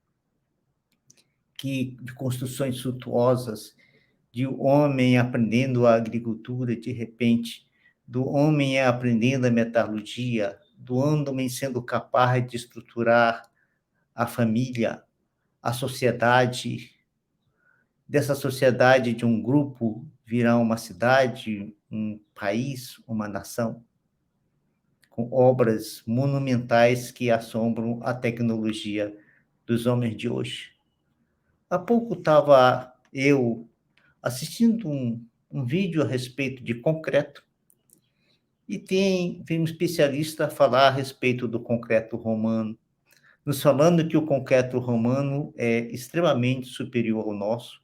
Speaker 2: que de construções suntuosas, de homem aprendendo a agricultura de repente, do homem aprendendo a metalurgia, do homem sendo capaz de estruturar a família, a sociedade, dessa sociedade de um grupo virar uma cidade, um país, uma nação, com obras monumentais que assombram a tecnologia dos homens de hoje. Há pouco estava eu assistindo um vídeo a respeito de concreto, e vem um especialista a falar a respeito do concreto romano, nos falando que o concreto romano é extremamente superior ao nosso,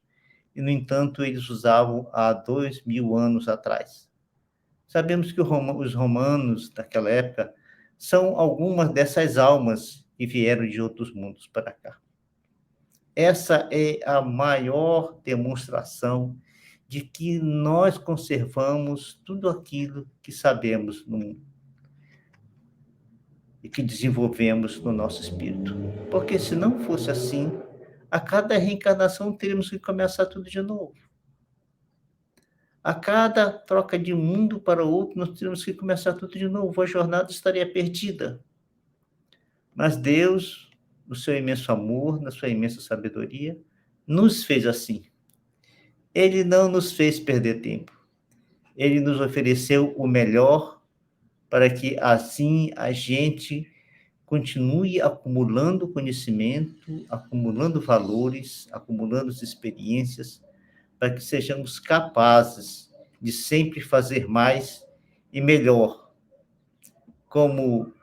Speaker 2: e, no entanto, eles usavam há 2000 anos atrás. Sabemos que os romanos daquela época são algumas dessas almas que vieram de outros mundos para cá. Essa é a maior demonstração de que nós conservamos tudo aquilo que sabemos no mundo e que desenvolvemos no nosso espírito. Porque se não fosse assim, a cada reencarnação teríamos que começar tudo de novo. A cada troca de um mundo para outro, nós teríamos que começar tudo de novo. A jornada estaria perdida. Mas Deus, no seu imenso amor, na sua imensa sabedoria, nos fez assim. Ele não nos fez perder tempo. Ele nos ofereceu o melhor para que assim a gente continue acumulando conhecimento, acumulando valores, acumulando experiências, para que sejamos capazes de sempre fazer mais e melhor. Como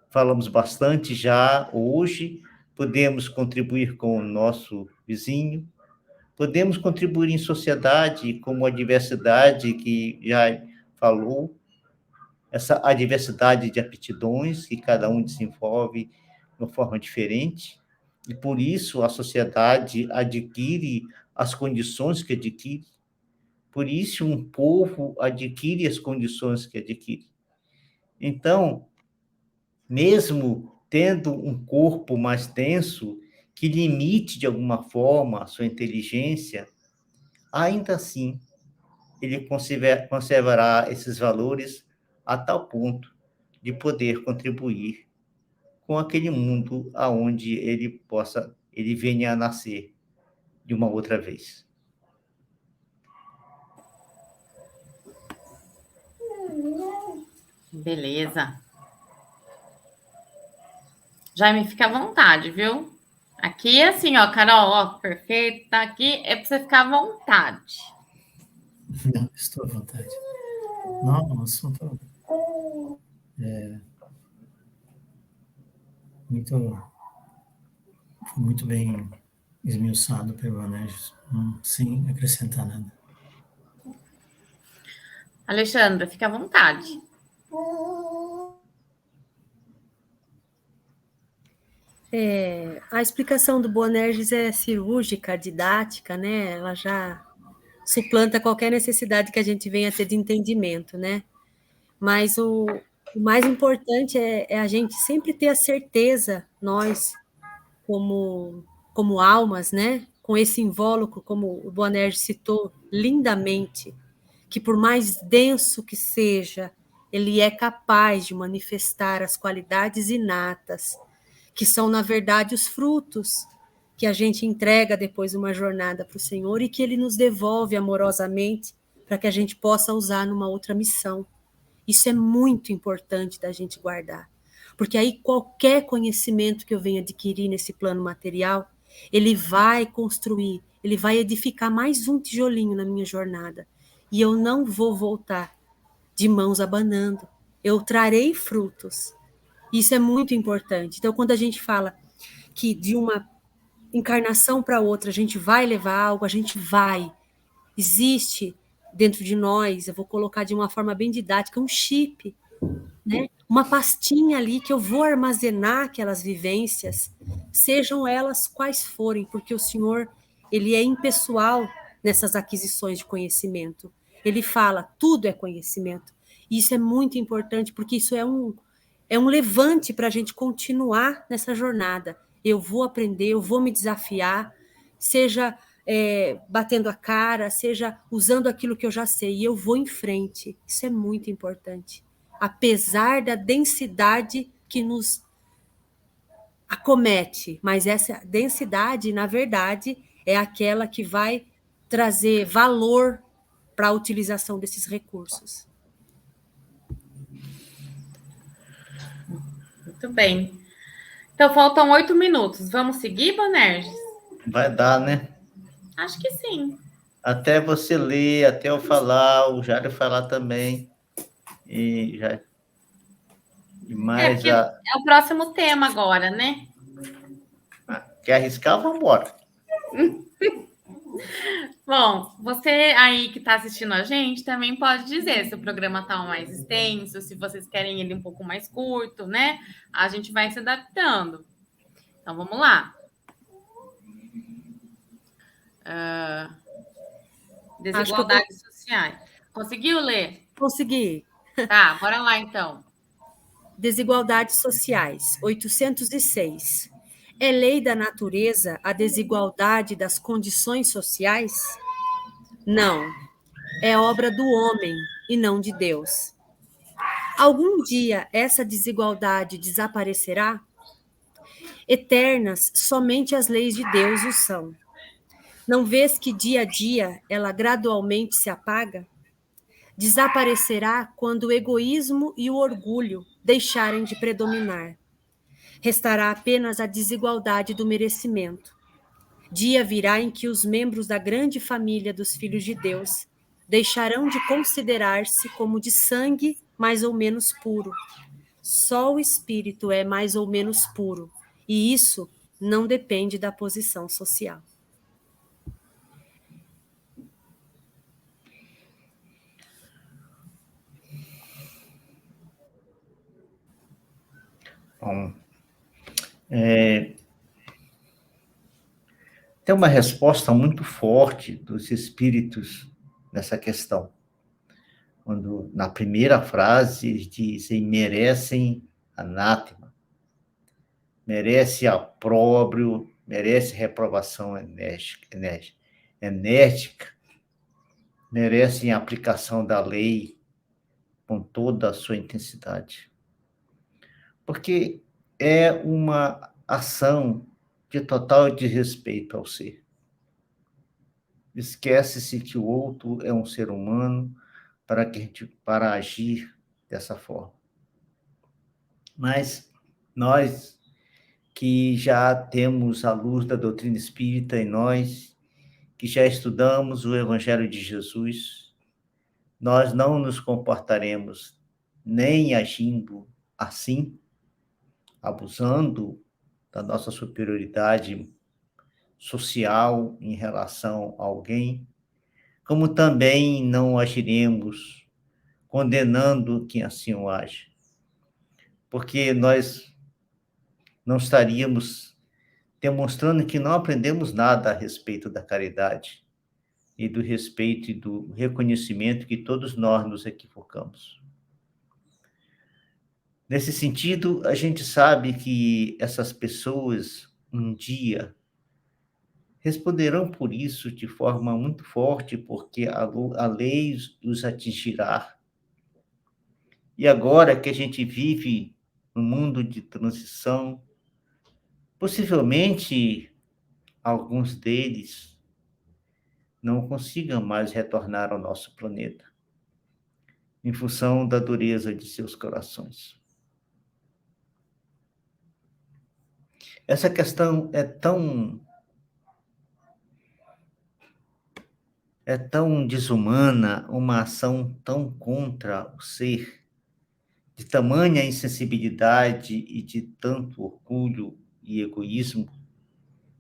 Speaker 2: falamos bastante já hoje, podemos contribuir com o nosso vizinho, podemos contribuir em sociedade, como a diversidade que já falou, essa a diversidade de aptidões que cada um desenvolve de uma forma diferente, e por isso a sociedade adquire as condições que adquire, por isso um povo adquire as condições que adquire. Então, mesmo tendo um corpo mais denso, que limite de alguma forma a sua inteligência, ainda assim, ele conservará esses valores a tal ponto de poder contribuir com aquele mundo aonde ele venha a nascer de uma outra vez.
Speaker 1: Beleza. Jaime, fica à vontade, viu? Aqui é assim, ó, Carol, ó, perfeita. Aqui é para você ficar à vontade.
Speaker 4: Não, estou à vontade. Não, um assunto muito bem esmiuçado pelo Anésio, sem acrescentar nada.
Speaker 1: Alexandra, fica à vontade.
Speaker 3: A explicação do Boanerges é cirúrgica, didática, né? Ela já suplanta qualquer necessidade que a gente venha ter de entendimento, né? Mas o mais importante é a gente sempre ter a certeza, nós, como almas, né? Com esse invólucro, como o Boanerges citou lindamente, que por mais denso que seja, ele é capaz de manifestar as qualidades inatas, que são, na verdade, os frutos que a gente entrega depois de uma jornada para o Senhor e que Ele nos devolve amorosamente para que a gente possa usar numa outra missão. Isso é muito importante da gente guardar, porque aí qualquer conhecimento que eu venha adquirir nesse plano material, ele vai construir, ele vai edificar mais um tijolinho na minha jornada, e eu não vou voltar de mãos abanando, eu trarei frutos. Isso é muito importante. Então, quando a gente fala que de uma encarnação para outra a gente vai levar algo, a gente vai. Existe dentro de nós, eu vou colocar de uma forma bem didática, um chip, né? Uma pastinha ali que eu vou armazenar aquelas vivências, sejam elas quais forem, porque o Senhor, ele é impessoal nessas aquisições de conhecimento. Ele fala, tudo é conhecimento. E isso é muito importante, porque isso é um levante para a gente continuar nessa jornada. Eu vou aprender, eu vou me desafiar, seja batendo a cara, seja usando aquilo que eu já sei, e eu vou em frente. Isso é muito importante. Apesar da densidade que nos acomete, mas essa densidade, na verdade, é aquela que vai trazer valor para a utilização desses recursos.
Speaker 1: Muito bem. Então, faltam 8 minutos. Vamos seguir, Boanerges?
Speaker 2: Vai dar, né?
Speaker 1: Acho que sim.
Speaker 2: Até você ler, até eu falar, o Jário falar também. E já. E mais
Speaker 1: É o próximo tema agora, né?
Speaker 2: Quer arriscar? Vamos embora.
Speaker 1: Bom, você aí que está assistindo a gente também pode dizer se o programa está mais extenso, se vocês querem ele um pouco mais curto, né? A gente vai se adaptando. Então, vamos lá. Desigualdades sociais. Conseguiu ler?
Speaker 3: Consegui.
Speaker 1: Tá, bora lá então.
Speaker 3: Desigualdades sociais, 806. É lei da natureza a desigualdade das condições sociais? Não. É obra do homem e não de Deus. Algum dia essa desigualdade desaparecerá? Eternas, somente as leis de Deus o são. Não vês que dia a dia ela gradualmente se apaga? Desaparecerá quando o egoísmo e o orgulho deixarem de predominar. Restará apenas a desigualdade do merecimento. Dia virá em que os membros da grande família dos filhos de Deus deixarão de considerar-se como de sangue mais ou menos puro. Só o espírito é mais ou menos puro, e isso não depende da posição social.
Speaker 2: Bom, tem uma resposta muito forte dos espíritos nessa questão. Quando, na primeira frase, eles dizem, merecem anátema, merece opróbrio, merece reprovação enérgica, merecem a aplicação da lei com toda a sua intensidade. Porque é uma ação de total desrespeito ao ser. Esquece-se que o outro é um ser humano para agir dessa forma. Mas nós que já temos a luz da doutrina espírita em nós, que já estudamos o Evangelho de Jesus, nós não nos comportaremos nem agindo assim, abusando da nossa superioridade social em relação a alguém, como também não agiremos condenando quem assim o age, porque nós não estaríamos demonstrando que não aprendemos nada a respeito da caridade e do respeito e do reconhecimento que todos nós nos equivocamos. Nesse sentido, a gente sabe que essas pessoas, um dia, responderão por isso de forma muito forte, porque a lei os atingirá. E agora que a gente vive um mundo de transição, possivelmente alguns deles não consigam mais retornar ao nosso planeta, em função da dureza de seus corações. Essa questão é tão desumana, uma ação tão contra o ser, de tamanha insensibilidade e de tanto orgulho e egoísmo,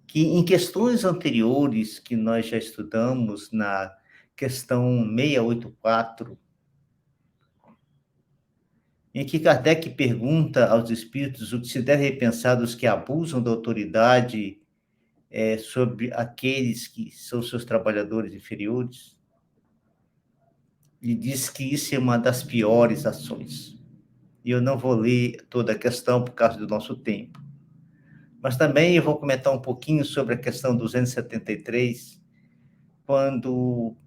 Speaker 2: que em questões anteriores que nós já estudamos, na questão 684, em que Kardec pergunta aos espíritos o que se deve pensar dos que abusam da autoridade sobre aqueles que são seus trabalhadores inferiores, e diz que isso é uma das piores ações. E eu não vou ler toda a questão por causa do nosso tempo. Mas também eu vou comentar um pouquinho sobre a questão 273, quando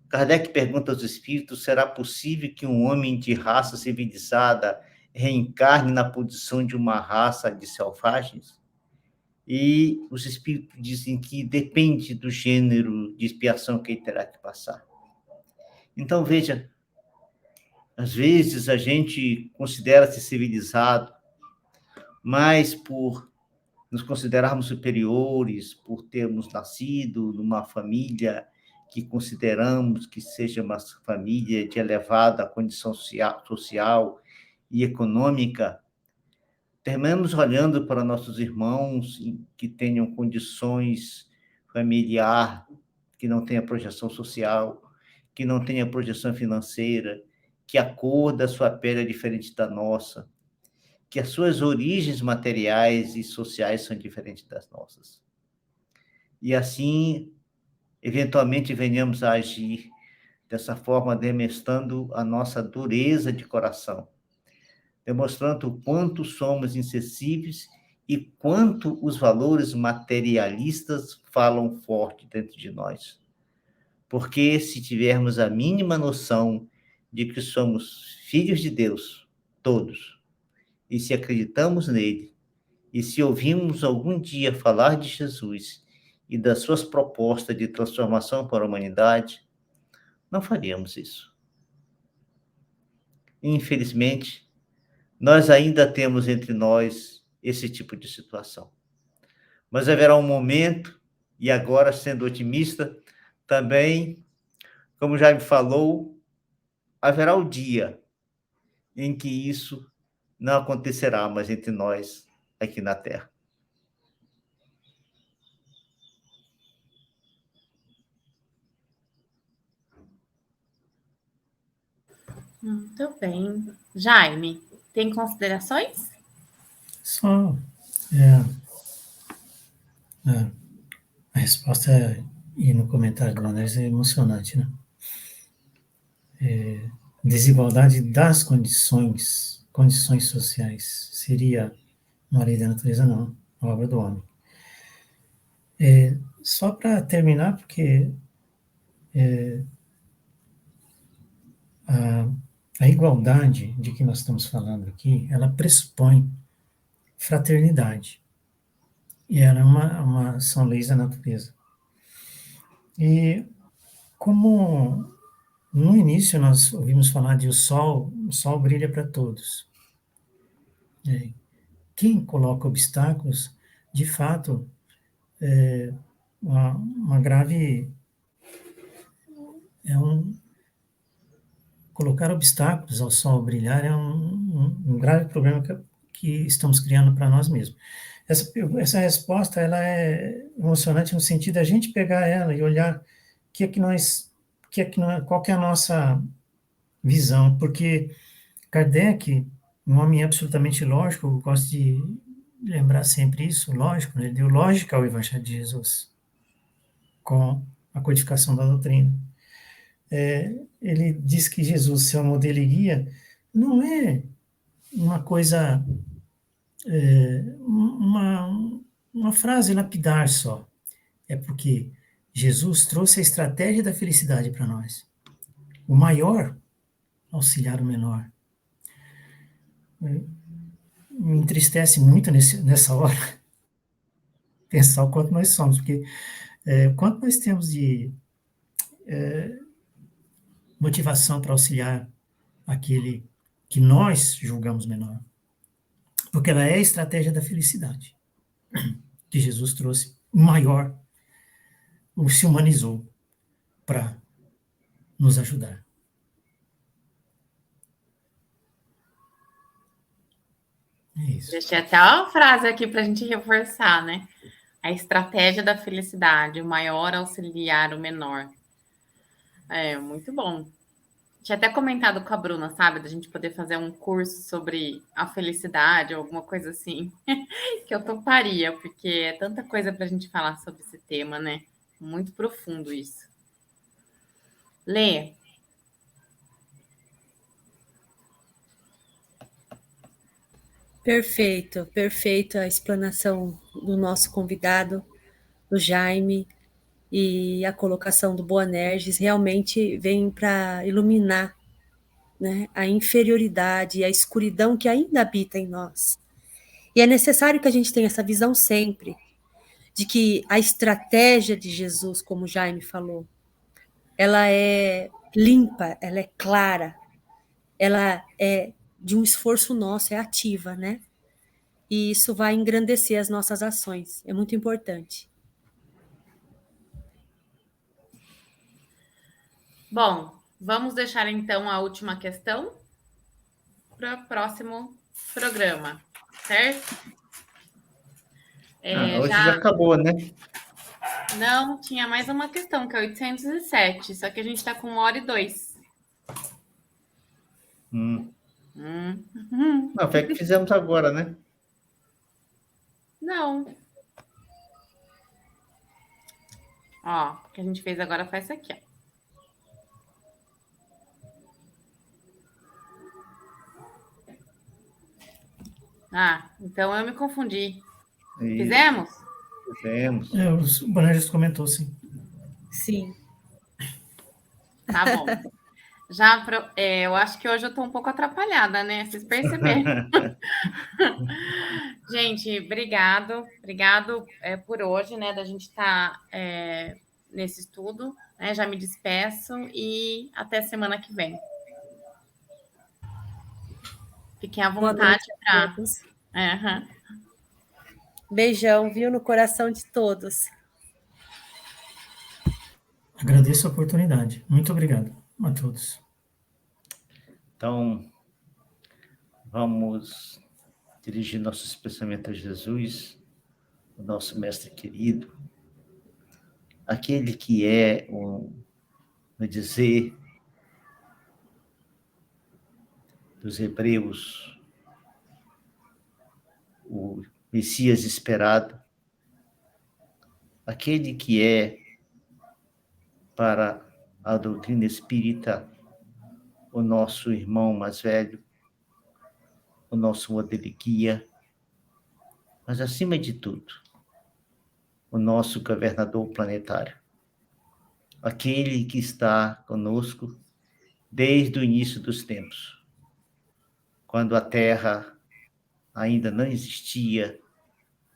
Speaker 2: Kardec pergunta aos espíritos: será possível que um homem de raça civilizada reencarne na posição de uma raça de selvagens? E os espíritos dizem que depende do gênero de expiação que ele terá que passar. Então, veja, às vezes a gente considera-se civilizado, mas por nos considerarmos superiores, por termos nascido numa família que consideramos que seja uma família de elevada condição social e econômica, terminamos olhando para nossos irmãos que tenham condições familiar, que não tenha projeção social, que não tenha projeção financeira, que a cor da sua pele é diferente da nossa, que as suas origens materiais e sociais são diferentes das nossas. E assim, eventualmente, venhamos a agir dessa forma, demonstrando a nossa dureza de coração, demonstrando o quanto somos insensíveis e quanto os valores materialistas falam forte dentro de nós. Porque se tivermos a mínima noção de que somos filhos de Deus, todos, e se acreditamos nele, e se ouvimos algum dia falar de Jesus e das suas propostas de transformação para a humanidade, não faríamos isso. Infelizmente, nós ainda temos entre nós esse tipo de situação. Mas haverá um momento, e agora, sendo otimista, também, como já me falou, haverá o dia em que isso não acontecerá mais entre nós aqui na Terra.
Speaker 1: Muito bem. Jaime, tem considerações?
Speaker 4: Só a resposta e no comentário do Andrés é emocionante, né? Desigualdade das condições sociais seria uma lei da natureza, não, uma obra do homem. Só para terminar, porque a igualdade de que nós estamos falando aqui, ela pressupõe fraternidade. E ela são leis da natureza. E como no início nós ouvimos falar de o sol brilha para todos. Quem coloca obstáculos, de fato, uma grave colocar obstáculos ao sol brilhar é um grave problema que estamos criando para nós mesmos. Essa resposta, ela é emocionante no sentido de a gente pegar ela e olhar qual que é a nossa visão, porque Kardec, um homem absolutamente lógico, eu gosto de lembrar sempre isso, lógico, né? Ele deu lógica ao Evangelho de Jesus, com a codificação da doutrina. Ele diz que Jesus, seu modelo e guia, não é uma coisa, uma frase lapidar só. É porque Jesus trouxe a estratégia da felicidade para nós. O maior auxiliar o menor. Me entristece muito nessa hora pensar o quanto nós somos, porque o quanto nós temos de motivação para auxiliar aquele que nós julgamos menor. Porque ela é a estratégia da felicidade que Jesus trouxe, maior, se humanizou para nos ajudar. É isso.
Speaker 1: Deixei até uma frase aqui para a gente reforçar, né? A estratégia da felicidade, o maior auxiliar o menor. É, muito bom. Tinha até comentado com a Bruna, sabe? Da gente poder fazer um curso sobre a felicidade, ou alguma coisa assim, que eu toparia, porque é tanta coisa para a gente falar sobre esse tema, né? Muito profundo isso. Lê.
Speaker 3: Perfeito, perfeita a explanação do nosso convidado, do Jaime, e a colocação do Boanerges realmente vem para iluminar, né, a inferioridade e a escuridão que ainda habita em nós. E é necessário que a gente tenha essa visão sempre, de que a estratégia de Jesus, como o Jaime falou, ela é limpa, ela é clara, ela é de um esforço nosso, é ativa, né? E isso vai engrandecer as nossas ações. É muito importante.
Speaker 1: Bom, vamos deixar então a última questão para o próximo programa, certo?
Speaker 2: Hoje já acabou, né?
Speaker 1: Não, tinha mais uma questão, que é 807, só que a gente está com 1h02.
Speaker 2: Não, foi o que fizemos agora, né?
Speaker 1: Não. Ó, o que a gente fez agora foi essa aqui, ó. Ah, então eu me confundi. Fizemos?
Speaker 2: Fizemos.
Speaker 4: O Boanerges comentou, sim.
Speaker 3: Sim.
Speaker 1: Tá bom. Eu acho que hoje eu tô um pouco atrapalhada, né? Vocês perceberam? Gente, obrigado por hoje, né? Da gente estar nesse estudo, né? Já me despeço e até semana que vem. Fiquem à vontade para.
Speaker 3: Beijão, viu, no coração de todos.
Speaker 4: Agradeço a oportunidade. Muito obrigado a todos.
Speaker 2: Então, vamos dirigir nossos pensamentos a Jesus, o nosso mestre querido, aquele que é, no dizer dos hebreus, o Messias esperado, aquele que é, para a doutrina espírita, o nosso irmão mais velho, o nosso modelo de guia, mas, acima de tudo, o nosso governador planetário, aquele que está conosco desde o início dos tempos, quando a Terra ainda não existia,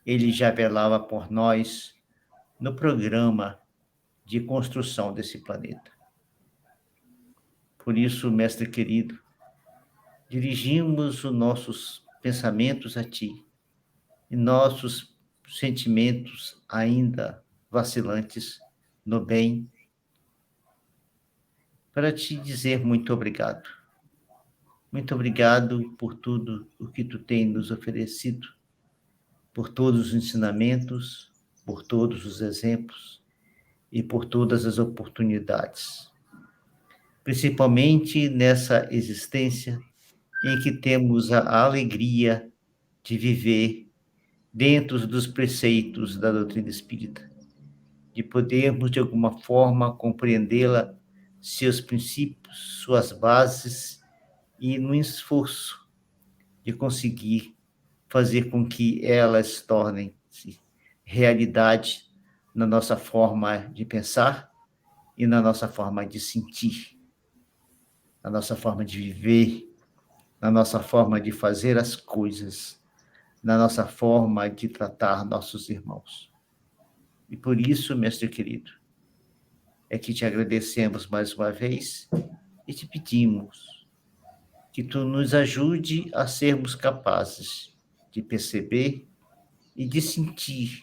Speaker 2: ele já velava por nós no programa de construção desse planeta. Por isso, mestre querido, dirigimos os nossos pensamentos a ti e nossos sentimentos ainda vacilantes no bem, para te dizer muito obrigado. Muito obrigado por tudo o que tu tem nos oferecido, por todos os ensinamentos, por todos os exemplos e por todas as oportunidades. Principalmente nessa existência em que temos a alegria de viver dentro dos preceitos da doutrina espírita, de podermos, de alguma forma, compreendê-la, seus princípios, suas bases, e no esforço de conseguir fazer com que elas tornem-se realidade na nossa forma de pensar e na nossa forma de sentir, na nossa forma de viver, na nossa forma de fazer as coisas, na nossa forma de tratar nossos irmãos. E por isso, mestre querido, é que te agradecemos mais uma vez e te pedimos que tu nos ajude a sermos capazes de perceber e de sentir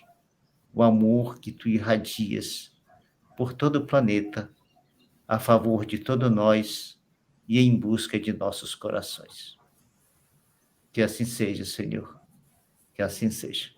Speaker 2: o amor que tu irradias por todo o planeta, a favor de todos nós e em busca de nossos corações. Que assim seja, Senhor. Que assim seja.